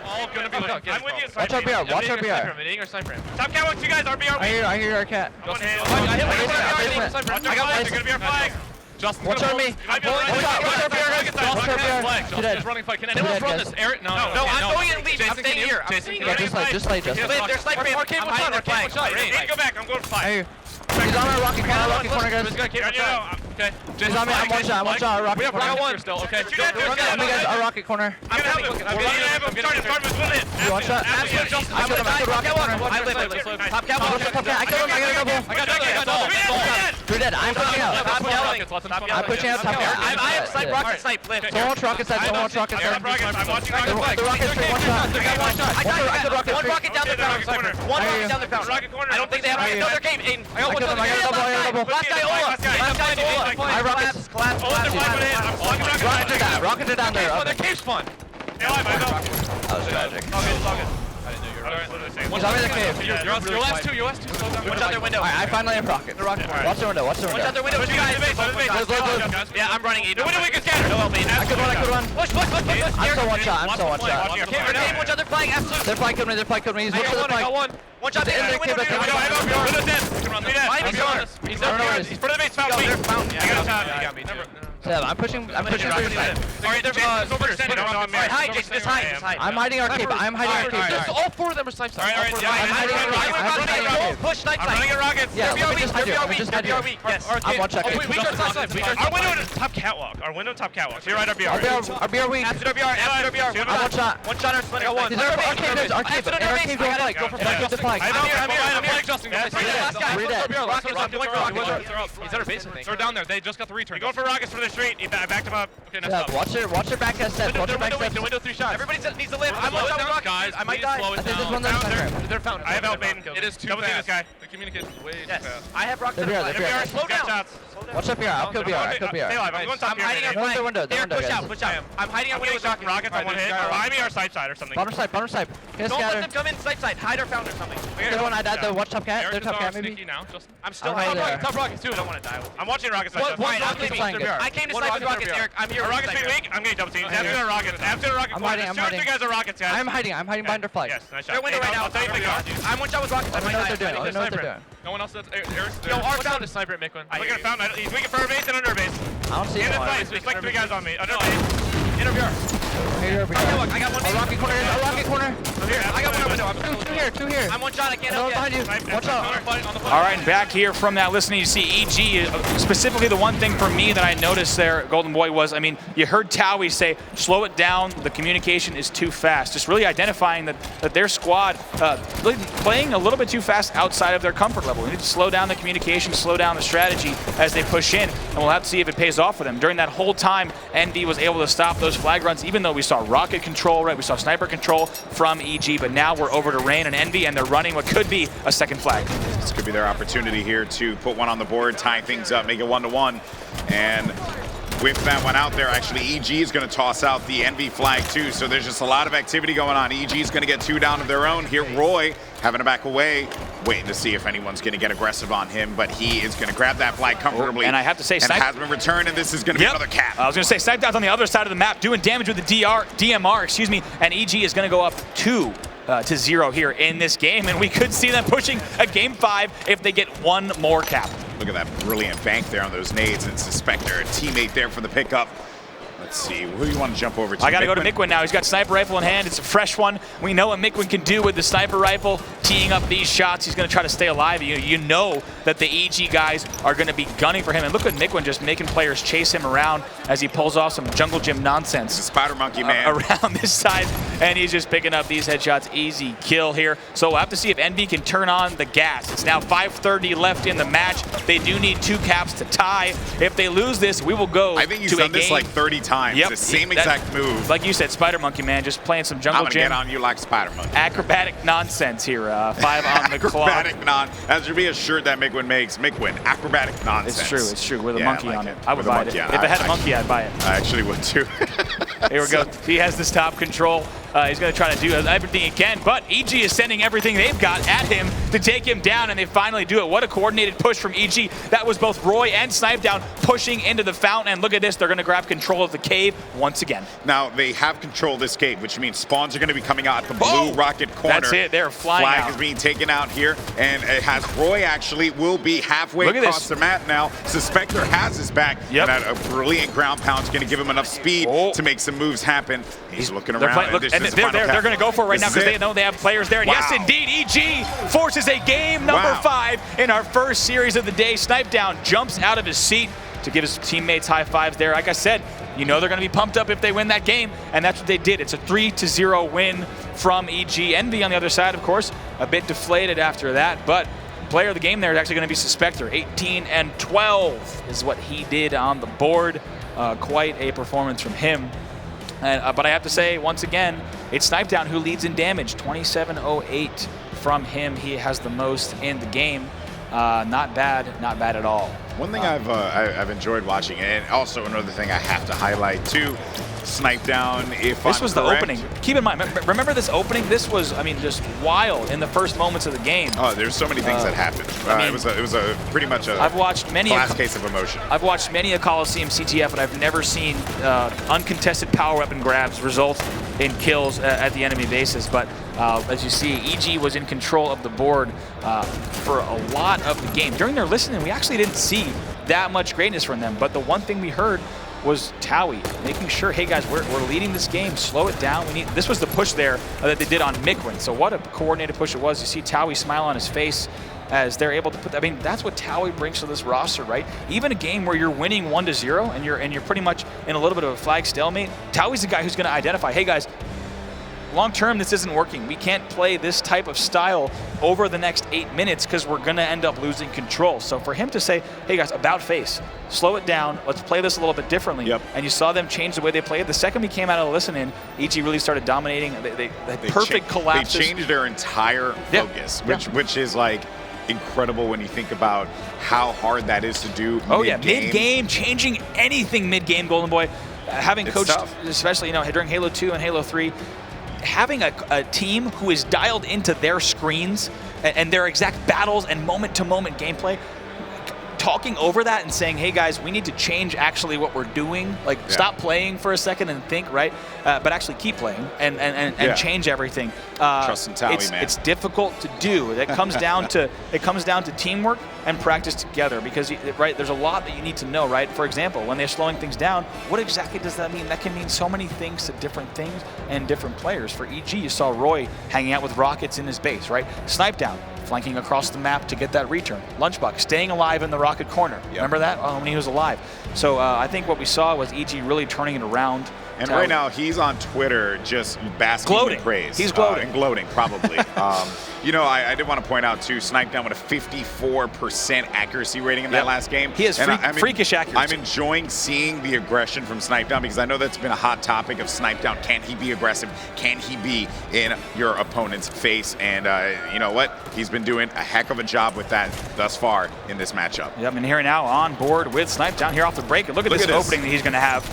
I'm with you. Watch our BR, watch our BR. Top cat, you guys, RBR. I hear our cat. I got one, they're gonna be our flag. Justin's watch on me. Watch our BR. Justin is running flag. Can anyone else run this? Eric? No, I'm going in lead. I'm staying here. Just like Justin. They're sniping. I'm hiding their flag. Go back, I'm going to flag. He's on our rocket corner, guys. Okay. He's on me, I'm one shot, our rocket corner. We have one still, okay. Run me, guys, our rocket corner. I'm gonna have him. Start with it. You one shot? I killed him, I killed rocket corner. I live. Top cat, I killed him, I got a double. I got You're dead, I'm pushing out. I'm pushing out top cat. I have snipe, rocket snipe, lift. Someone watch rocket side, someone watch rocket side. I'm watching rocket. The rocket's free, one shot. I killed rocket. One rocket down the fountain. One rocket down the fountain. Rocket corner. I don't think they have another game. I got one double. Last guy, Ola. I rockets. Rockets are down there. Their cave's fun. That was tragic. It's all good. He's on me in the cave. Your last two. Watch out their window. I finally have rocket. Watch the window, watch the Watch out window. their window. Two guys. Yeah, I'm running 8. No window, we can scatter. No help me. I could run. Push. I'm still one shot, Okay, watch out their flag. Absolutely. Their flag killed me, He's looking for the flag. one. Watch out there. Window dead. He's front of the base. Fountain. I got top. You got me. Yeah, I'm pushing through the side. Alright, they're hide, Jason, just hide. I'm hiding our cave. All 4 of them are snipe side. Push snipe side. I'm running a rocket. Yeah, let me just hide here. Yes. I'm one shot. Our window is top catwalk. You're right, RBR. Our BR weak. After RBR. I'm one shot. One shot, I got one. Our cave, go for flag. I'm flag Justin. He's at our base, I think. They're down there. They just got the return. Going for rockets for the street. I backed him up. Okay, next up. Watch your back steps. Watch your back steps. Window 3 shots. Everybody needs to live. I'm on rockets. Guys, I might die. I think there's one that's They're found. I have help, Maiden. It is too fast. The communication is way too fast. I have rockets. They're Slow down. Watch up here. I'll kill BR. Stay alive. I'm going top here. hiding our flag. Window, push out. I'm hiding our window with rockets on one hit. Behind me or side or something. Bottom side. Don't let them come in side. Hide our founder or something. The one I died, the watch top cat. They're top cat maybe. I'm still hiding there. top rockets too. I don't want to die. I'm watching rockets. I came to snipe with rockets, Eric. I'm here. Rockets be weak. I'm getting double teamed. After the rockets. I'm hiding. You guys are rockets, guys. I'm hiding behind their flag. Yes, nice shot. They're window right now. I'm one shot with rockets. I know what they're doing. No one else. Eric's there. Yo, our fountain is sniper at Miquin. Look at fountain. He's weak for our base and under base. I don't see him. There's like 3 guys on me. Under base. Interviewer. I got one. A rocket corner. I'm here. I got one window. Two here. I'm one shot. I can't help behind you. Watch out. All right, and back here from that listening, you see EG, specifically the one thing for me that I noticed there, Golden Boy, was, I mean, you heard Towie say, slow it down, the communication is too fast. Just really identifying that their squad really playing a little bit too fast outside of their comfort level. We need to slow down the communication, slow down the strategy as they push in, and we'll have to see if it pays off for them. During that whole time, Envy was able to stop those flag runs, even though we saw rocket control, right? We saw sniper control from EG, but now we're over to Rain and Envy, and they're running what could be a second flag. This could be their opportunity here to put one on the board, tie things up, make it 1-1. And with that one out there, actually, EG is going to toss out the Envy flag too. So there's just a lot of activity going on. EG is going to get 2 down of their own. Here, Roy having to back away, waiting to see if anyone's going to get aggressive on him, but he is going to grab that flag comfortably. And I have to say, and has been returned, and this is going to be another cap. I was going to say, Snipe Down's on the other side of the map, doing damage with the DMR, and EG is going to go up 2-0 here in this game, and we could see them pushing a game 5 if they get 1 more cap. Look at that brilliant bank there on those nades, and Suspector, a teammate there for the pickup. Let's see, who do you want to jump over to? I got to go to Miquin now. He's got sniper rifle in hand. It's a fresh one. We know what Miquin can do with the sniper rifle, teeing up these shots. He's going to try to stay alive. You know that the EG guys are going to be gunning for him. And look at Miquin just making players chase him around as he pulls off some jungle gym nonsense. The spider monkey man around this side, and he's just picking up these headshots. Easy kill here. So we'll have to see if Envy can turn on the gas. It's now 5:30 left in the match. They do need 2 caps to tie. If they lose this, we will go I think he's to done a this game. like 30 times. Yep. The same exact move. Like you said, Spider Monkey, man, just playing some I'm jungle gonna gym. get on you like Spider Monkey. Acrobatic nonsense here. 5 on the clock. Acrobatic That should be a shirt that Mickwin makes. Mickwin, acrobatic nonsense. It's true. It's true. With a Yeah, monkey I like on it. it. I would With a buy it. monkey, If yeah. it had a monkey, I'd buy it. I actually would too. Here we go. He has this top control. He's going to try to do everything he can, but EG is sending everything they've got at him to take him down, and they finally do it. What a coordinated push from EG. That was both Roy and Snipedown pushing into the fountain, and look at this. They're going to grab control of the cave once again. Now, they have control of this cave, which means spawns are going to be coming out at the blue rocket corner. That's it. They're flying Flag out. is being taken out here, and it has Roy actually will be halfway across the map now. Suspector has his back, Yep. and a brilliant ground pound is going to give him enough speed to make some moves happen. He's looking around. They're going to go for it right now because they know they have players there. And yes, indeed, EG forces a game number 5 in our first series of the day. Snipedown jumps out of his seat to give his teammates high fives there. Like I said, you know they're going to be pumped up if they win that game, and that's what they did. It's a 3-0 win from EG. Envy on the other side, of course, a bit deflated after that, but player of the game there is actually going to be Suspector. 18-12 is what he did on the board. Quite a performance from him. But I have to say, once again, it's Snipedown who leads in damage. 2708 from him. He has the most in the game. Not bad at all. One thing I've enjoyed watching, and also another thing I have to highlight too, Snipedown, if this I'm was correct. the opening. Keep in mind, remember this opening? This was, I mean, just wild in the first moments of the game. Oh, there's so many things that happened. It was a pretty much a I've watched many class case of emotion. I've watched many a Coliseum CTF, but I've never seen uncontested power weapon grabs result in kills at the enemy bases. But as you see, EG was in control of the board for a lot of the game. During their listening, we actually didn't see that much greatness from them. But the one thing we heard was Towie making sure, hey guys, we're leading this game, slow it down. This was the push there that they did on Mickwin. So what a coordinated push it was. You see Towie smile on his face as they're able to put, I mean, that's what Towie brings to this roster, right? Even a game where you're winning 1-0 and you're pretty much in a little bit of a flag stalemate, Towie's the guy who's going to identify, hey guys, long term, this isn't working. We can't play this type of style over the next 8 minutes because we're going to end up losing control. So for him to say, hey guys, about face, slow it down, let's play this a little bit differently. Yep. And you saw them change the way they played. The second we came out of the listen-in, EG really started dominating. They perfect collapses. They changed their entire focus, which is like incredible when you think about how hard that is to do. Oh yeah, mid-game, changing anything mid-game, Golden Boy. Having coached, especially during Halo 2 and Halo 3, having a team who is dialed into their screens and their exact battles and moment-to-moment gameplay, talking over that and saying, hey guys, we need to change actually what we're doing. Like stop playing for a second and think, right? But actually keep playing and change everything. Trust in Towie, man. It's difficult to do. It comes down to teamwork and practice together because there's a lot that you need to know, right? For example, when they're slowing things down, what exactly does that mean? That can mean so many things to different things and different players. For EG, you saw Roy hanging out with rockets in his base, right? Snipedown, flanking across the map to get that return. Lunchbuck staying alive in the rocket corner. Remember that? When he was alive. So I think what we saw was EG really turning it around. And right now, he's on Twitter just basking in praise. He's gloating. And gloating, probably. I did want to point out, too, Snipedown with a 54% accuracy rating in that last game. He has freakish accuracy. I'm enjoying seeing the aggression from Snipedown because I know that's been a hot topic of Snipedown. Can he be aggressive? Can he be in your opponent's face? And you know what? He's been doing a heck of a job with that thus far in this matchup. Yep, and here now on board with Snipedown here off the break. And look at this opening that he's going to have.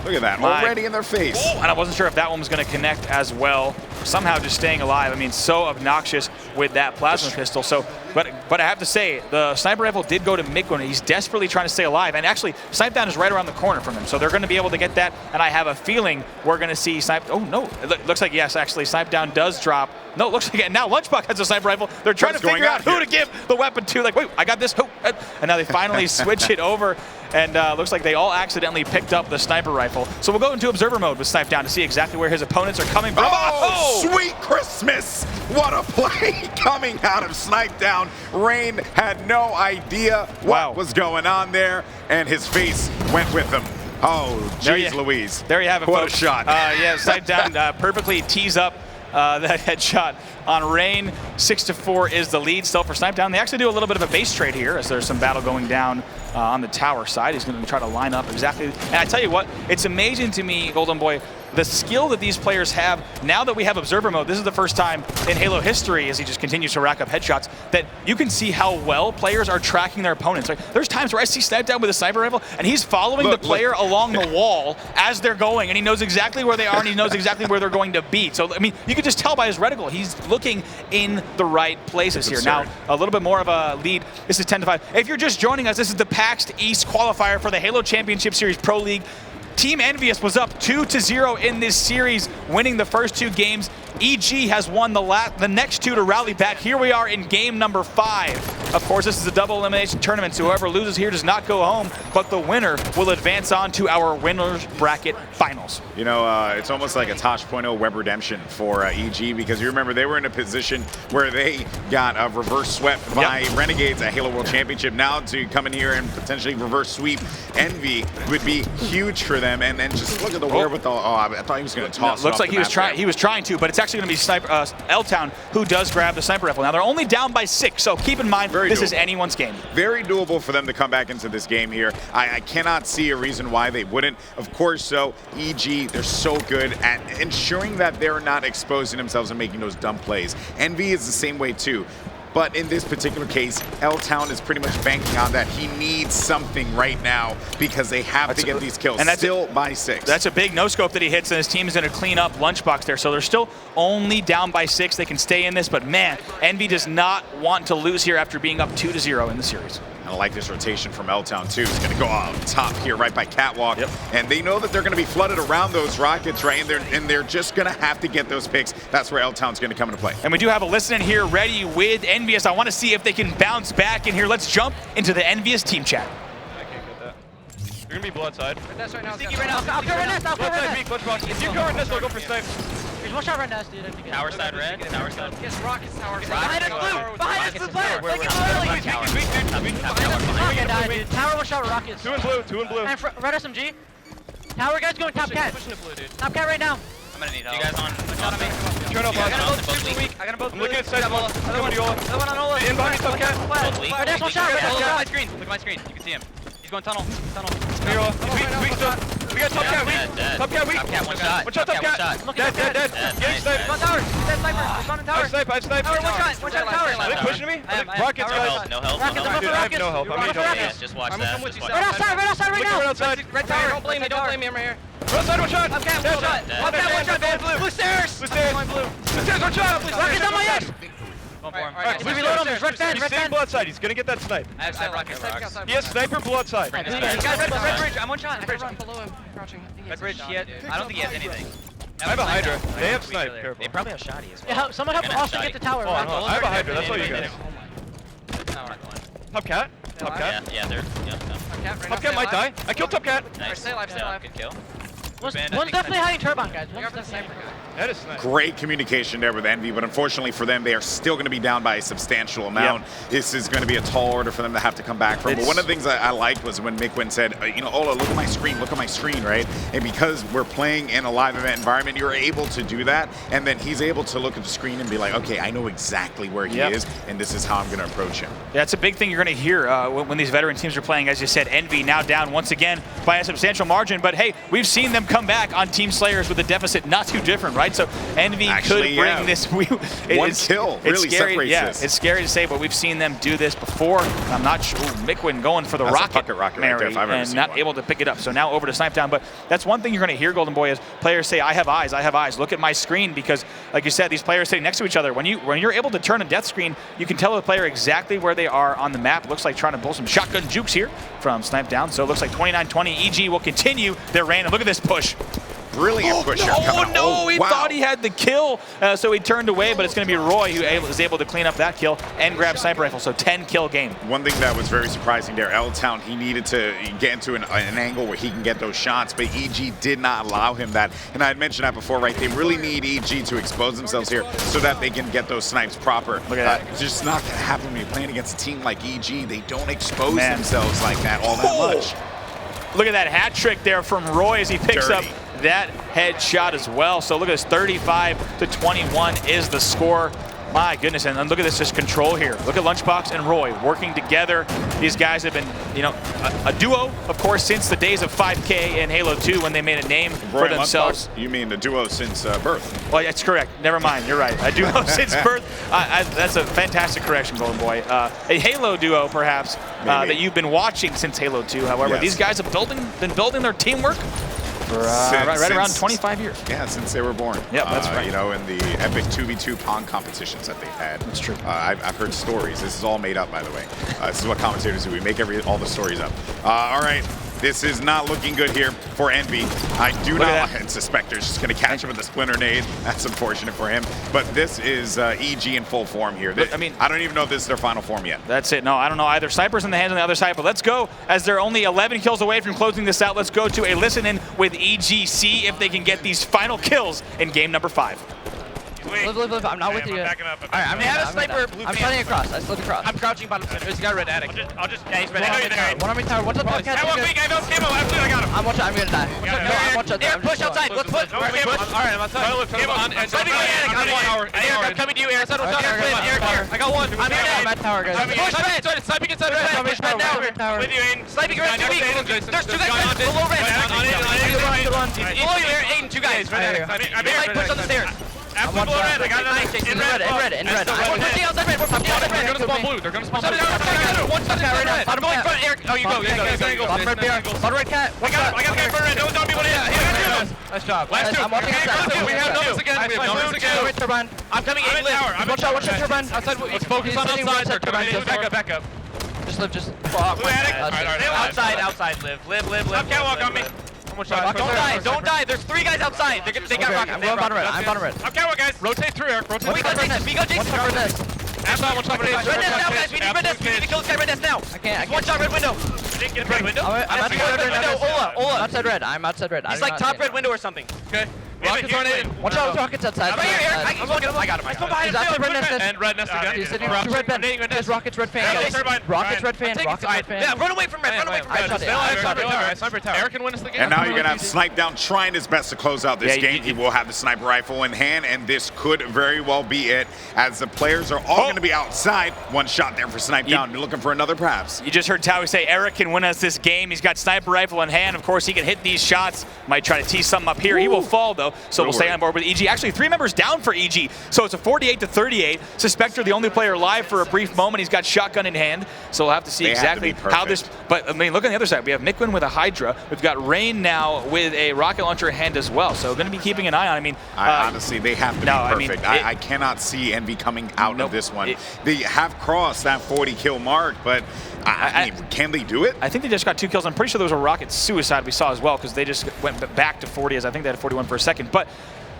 Look at that, already in their face. Oh, and I wasn't sure if that one was going to connect as well. Somehow just staying alive. I mean, so obnoxious with that plasma pistol. So, but I have to say, the sniper rifle did go to Mickwin. He's desperately trying to stay alive. And actually, Snipedown is right around the corner from him. So they're going to be able to get that. And I have a feeling we're going to see Oh, no. It looks like, yes, actually, Snipedown does drop. No, it looks like now Lunchbuck has a sniper rifle. They're trying to figure out who to give the weapon to. Like, wait, I got this. And now they finally switch it over. And looks like they all accidentally picked up the sniper rifle. So we'll go into observer mode with Snipedown to see exactly where his opponents are coming from. Oh, sweet Christmas! What a play coming out of Snipedown. Rain had no idea what was going on there, and his face went with him. Oh, jeez Louise. There you have it, what folks. A shot. Snipedown perfectly tees up that headshot on Rain. 6-4 is the lead still for Snipedown. They actually do a little bit of a base trade here as there's some battle going down on the tower side. He's going to try to line up exactly. And I tell you what, it's amazing to me, Golden Boy, the skill that these players have. Now that we have observer mode, this is the first time in Halo history, as he just continues to rack up headshots, that you can see how well players are tracking their opponents. Like, there's times where I see Snipedown with a sniper rifle, and he's following the player along the wall as they're going, and he knows exactly where they are, and he knows exactly where they're going to be. So, I mean, you can just tell by his reticle, he's looking in the right places here. Now, a little bit more of a lead. This is 10-5. If you're just joining us, this is the PAX East qualifier for the Halo Championship Series Pro League. Team EnVyUs was up 2-0 in this series, winning the first 2 games. EG has won the next 2 to rally back. Here we are in game number 5. Of course, this is a double elimination tournament, so whoever loses here does not go home, but the winner will advance on to our winners bracket finals. You know, it's almost like a Tosh.0 web redemption for EG, because you remember they were in a position where they got reverse swept by Renegades at Halo World Championship. Now to come in here and potentially reverse sweep Envy would be huge for them. And then just look at the wherewithal. Oh, I thought he was going to toss. Looks like he was trying to, but it's actually going to be L-Town who does grab the sniper rifle. Now they're only down by 6, so keep in mind this is anyone's game. Very doable for them to come back into this game here. I cannot see a reason why they wouldn't. Of course, so EG, they're so good at ensuring that they're not exposing themselves and making those dumb plays. Envy is the same way too. But in this particular case, L-Town is pretty much banking on that. He needs something right now because they have to get these kills. And that's still by 6. That's a big no-scope that he hits, and his team is going to clean up Lunchbox there. So they're still only down by 6. They can stay in this, but man, Envy does not want to lose here after being up 2-0 in the series. I like this rotation from L-Town too. He's going to go out top here right by Catwalk. And they know that they're going to be flooded around those rockets, right? And they're just going to have to get those picks. That's where L-Town's going to come into play. And we do have a listen in here ready with EnVyUs. I want to see if they can bounce back in here. Let's jump into the EnVyUs team chat. I can't get that. You're going to be blood side. That's right now. I'll go right now. Blood side weak, lunchbox. If you go right now, I'll go for snipe. There's one shot right now, dude. Tower side red. Tower side. Yes, rockets, tower side. Behind us, blue. Behind us, blue. Take it early. Tower one shot, rockets. 2 in blue. 2 in blue. And red SMG. Tower guys going top cat. Pushing the blue, dude. Top cat right now. I'm gonna need help. You guys on me? Turn off. I got them both super weak. I got them both. I'm looking at side. Other one, Yola. Other one on Ola. In behind top cat. Red dash one shot. Look at my screen. Look at my screen. You can see him. He's going tunnel. Yola. He's weak still. We got top cat weak. Top cat weak. Top cat, one shot. One shot, top cat. Dead. Get snipe. One tower. Dead sniper. One in tower. I snipe. Tower, one shot tower. Are they pushing me? Rockets, guys. No help. Rockets, I'm up for I have rockets. no help. I'm Rockets, gonna rockets. Just watch that. Right outside right now. Right outside. Red tower. Don't blame me. I'm right here. Right outside, one shot. Top cat, one shot. Blue stairs. Blue stairs, one shot. Rockets on my edge. Alright, Blue reload him. Red fan, he's red staying fan. blood side. He's gonna get that snipe. I have side rocket rocks. He has sniper blood side. Red bridge. I'm one shot. Red bridge. I'm below him. Crouching. Red bridge, I don't think he has anything. I have a Hydra. They have snipe. Careful. They probably have shoddy as well. Yeah, someone help Austin get the tower. I have a Hydra. That's all you guys. Top cat? Top cat? Yeah, they're. Top cat might die. I killed top cat. Nice. Stay alive. Good kill. One's definitely hiding turbine, guys. One's definitely. That is nice. Great communication there with Envy, but unfortunately for them, they are still going to be down by a substantial amount. This is going to be a tall order for them to have to come back from. But one of the things I liked was when Mikwin said, you know, Ola, look at my screen, right? And because we're playing in a live event environment, you're able to do that. And then he's able to look at the screen and be like, okay, I know exactly where he is, and this is how I'm going to approach him. Yeah, it's a big thing you're going to hear when these veteran teams are playing. As you said, Envy now down once again by a substantial margin. But hey, we've seen them come back on Team Slayers with a deficit not too different, right? So Envy could bring this. One kill really separates this. It's scary to say, but we've seen them do this before. I'm not sure. Mikwin going for the rocket right there, if I've ever and seen not one. able to pick it up. So now over to Snipedown. But that's one thing you're going to hear, Golden Boy, is players say, I have eyes, I have eyes. Look at my screen, because like you said, these players sitting next to each other. When you're able to turn a death screen, you can tell the player exactly where they are on the map. It looks like trying to pull some shotgun jukes here from Snipedown. So it looks like 29-20. EG will continue their reign. And look at this push. Brilliant pusher. He thought he had the kill, so he turned away, but it's going to be Roy who is able to clean up that kill and grab sniper rifle, so 10-kill game. One thing that was very surprising there, L-Town, he needed to get into an angle where he can get those shots, but EG did not allow him that. And I had mentioned that before, right? They really need EG to expose themselves here so that they can get those snipes proper. Look at that. It's just not going to happen when you're playing against a team like EG. They don't expose themselves like that all that much. Look at that hat trick there from Roy as he picks up that headshot as well. So look at this, 35-21 is the score. My goodness, and look at this just control here. Look at Lunchbox and Roy working together. These guys have been, you know, a duo, of course, since the days of 5K and Halo 2 when they made a name for themselves. Lunchbox, you mean the duo since birth? Well, that's correct. Never mind, you're right. A duo since birth. That's a fantastic correction, Golden Boy. A Halo duo, perhaps, that you've been watching since Halo 2. However, these guys have been building their teamwork for right around 25 years. Yeah, since they were born. Yeah, that's right. You know, in the epic 2v2 Pong competitions that they've had. That's true. I've heard stories. This is all made up, by the way. This is what commentators do. We make all the stories up. All right. This is not looking good here for Envy. I do not, and Suspector's just going to catch him with the Splinter Nade. That's unfortunate for him. But this is EG in full form here. I mean, I don't even know if this is their final form yet. That's it. No, I don't know either. Sniper's in the hands on the other side, but let's go. As they're only 11 kills away from closing this out, let's go to a listen-in with EG, see if they can get these final kills in game number 5. Live. I'm not with you. Backing up. Alright, I'm have a sniper. I'm sliding across. I slid across. I'm crouching bottom center. He's got red attic. I'll just yeah, he's red attic. One on me tower. What's up, Cat? I want big. I have camo. Absolutely, I got him. I'm gonna die. I'm watching. Eric, push outside. Let's push. Alright, I'm outside. Camo on. I'm coming to you, Eric. Eric here. I got one. I'm here. I'm at tower, guys. Push red. Sniping inside red. Push red now. With you, Aiden. Sniping red. There's 2 guys below red. Below you, Aiden. 2 guys. I'm here. Push on the stairs. Absolutely red. I got it. In red. I'm pushing outside red. We're pushing outside red. They're gonna spawn blue. They're gonna spawn blue. One shot red. I'm going front, Eric. Oh, you go. Bottom red bear. Bottom red cat. I got the guy front red. Don't be one of you. Nice job. Last 2. I'm watching outside. We have numbers again. Turbine. I'm coming in tower. Watch out, turbine. Outside. Let's focus on outside. Back up. Just live. Blue attic. Outside. Live. Up catwalk on me. Don't die. There's 3 guys outside. They got rockets. I'm going bottom red. I'm bottom red. Up catwalk, guys. Rotate through, Eric. Rotate. We go Jason. Outside, one shot red nest now, guys. We need red nest. We need to kill this guy red nest now. I can't. One shot red window. Didn't get a red window. I'm outside red window. Ola. Outside red. I'm outside red. He's like top red window or something. Okay. Rockets on it. Watch out, rockets outside. Right here, Eric. I got him. I behind him. Red nest. And red nest again. He's sitting on red pen. There's rockets, red fan. Rockets, red fan. Rockets, red fan. Yeah, run away from red. I shot it. Eric can win us the game. And now you're going to have Snipe Down trying his best to close out this game. He will have the sniper rifle in hand, and this could very well be it, as the players are all going to be outside. One shot there for Snipe Down. You're looking for another perhaps. You just heard Towie say Eric can win us this game. He's got sniper rifle in hand. Of course, he can hit these shots. Might try to tee something up here. He will fall, though, so we'll stay on board with EG. Actually, 3 members down for EG, so it's a 48-38. Suspector, the only player alive for a brief moment. He's got shotgun in hand, so we'll have to see exactly how this. But I mean, look on the other side. We have Mikwin with a Hydra. We've got Rain now with a rocket launcher in hand as well. So going to be keeping an eye on. I mean, honestly, they have to be perfect. I cannot see Envy coming out of this one. They have crossed that 40 kill mark, but I mean, can they do it? I think they just got 2 kills. I'm pretty sure there was a rocket suicide we saw as well, because they just went back to 40, as I think they had 41 for a second. But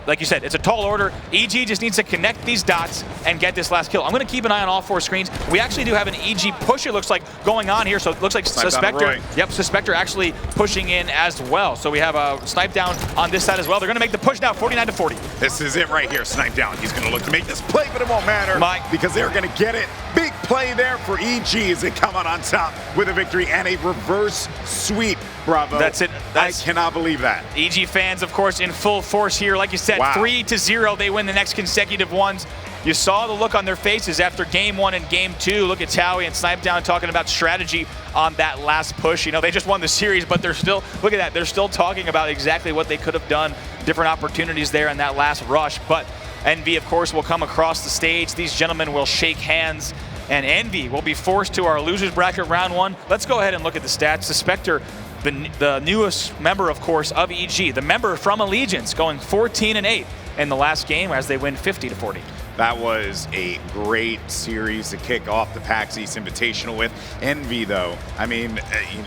like you said, it's a tall order. EG just needs to connect these dots and get this last kill. I'm going to keep an eye on all 4 screens. We actually do have an EG push, it looks like, going on here. So it looks like Suspector. Yep, Suspector actually pushing in as well. So we have a Snipe Down on this side as well. They're going to make the push now, 49-40. This is it right here, Snipe Down. He's going to look to make this play, but it won't matter because they're going to get it. Big play there for EG as they come out on top with a victory and a reverse sweep. Bravo. That's it. I cannot believe that. EG fans, of course, in full force here. Like you said, 3-0. They win the next consecutive ones. You saw the look on their faces after game 1 and game 2. Look at Towie and Snipe Down talking about strategy on that last push. You know, they just won the series, but they're still, look at that, they're still talking about exactly what they could have done, different opportunities there in that last rush. But Envy, of course, will come across the stage. These gentlemen will shake hands, and Envy will be forced to our losers bracket round 1. Let's go ahead and look at the stats. Suspector, the newest member, of course, of EG, the member from Allegiance, going 14-8 in the last game as they win 50-40. That was a great series to kick off the PAX East Invitational with. Envy, though, I mean,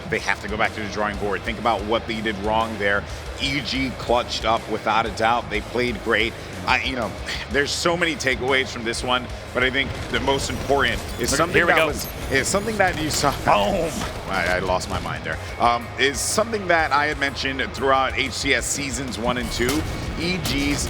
they have to go back to the drawing board. Think about what they did wrong there. EG clutched up without a doubt. They played great. There's so many takeaways from this one, but I think the most important is something that you saw. Boom! I lost my mind there. Is something that I had mentioned throughout HCS seasons 1 and 2. EG's,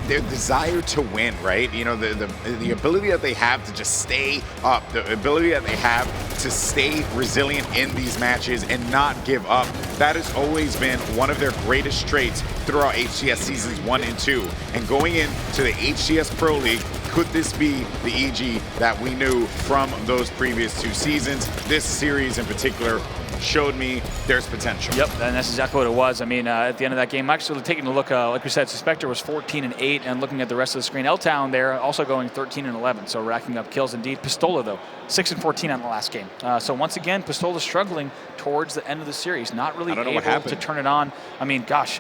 their desire to win, right? The ability that they have to just stay up, the ability that they have to stay resilient in these matches and not give up. That has always been one of their greatest traits throughout HCS seasons 1 and 2. And going into the HCS Pro League, could this be the EG that we knew from those previous 2 seasons? This series in particular showed me there's potential. Yep, and that's exactly what it was. I mean, at the end of that game, actually taking a look, like we said, Suspector was 14-8, and looking at the rest of the screen, L-Town there also going 13-11, so racking up kills indeed. Pistola, though, 6-14 on the last game. So once again, Pistola struggling towards the end of the series, not really able to turn it on. I mean, gosh,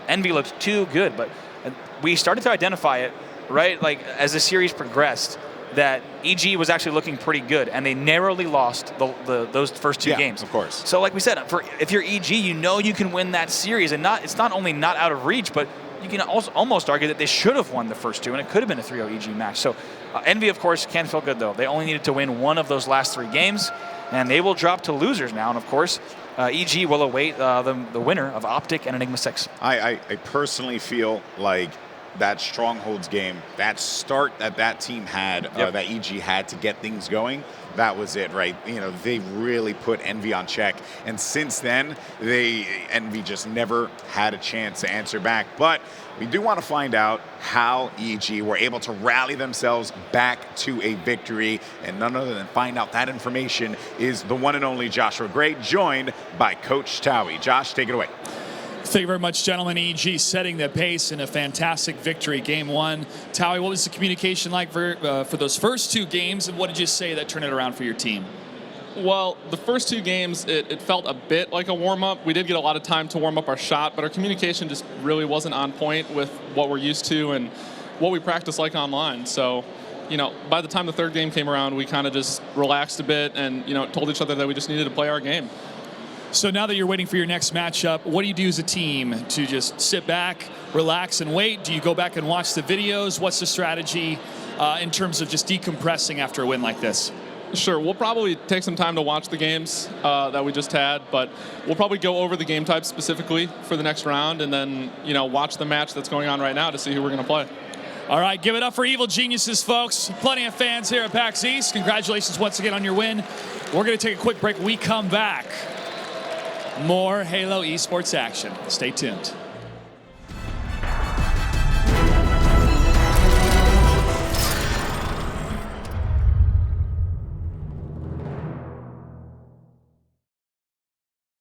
Envy looked too good, but we started to identify it, right, like as the series progressed, that EG was actually looking pretty good, and they narrowly lost those first 2 games. Of course. So like we said, if you're EG, you know you can win that series, and it's not only not out of reach, but you can also almost argue that they should have won the first 2, and it could have been a 3-0 EG match. So Envy, of course, can feel good, though. They only needed to win one of those last 3 games, and they will drop to losers now, and of course, EG will await the winner of Optic and Enigma 6. I personally feel like that Strongholds game, that start that team had, that EG had to get things going, that was it, right? You know, they really put Envy on check. And since then, Envy just never had a chance to answer back. But we do want to find out how EG were able to rally themselves back to a victory. And none other than find out that information is the one and only Joshua Gray, joined by Coach Towie. Josh, take it away. Thank you very much, gentlemen. EG setting the pace in a fantastic victory, game 1. Towie, what was the communication like for those first 2 games, and what did you say that turned it around for your team? Well, the first 2 games, it felt a bit like a warm-up. We did get a lot of time to warm up our shot, but our communication just really wasn't on point with what we're used to and what we practice like online. So, you know, by the time the 3rd game came around, we kind of just relaxed a bit and, you know, told each other that we just needed to play our game. So now that you're waiting for your next matchup, what do you do as a team to just sit back, relax, and wait? Do you go back and watch the videos? What's the strategy in terms of just decompressing after a win like this? Sure, we'll probably take some time to watch the games that we just had, but we'll probably go over the game types specifically for the next round and then, you know, watch the match that's going on right now to see who we're going to play. All right, give it up for Evil Geniuses, folks. Plenty of fans here at PAX East. Congratulations once again on your win. We're going to take a quick break. We come back. More Halo Esports action. Stay tuned.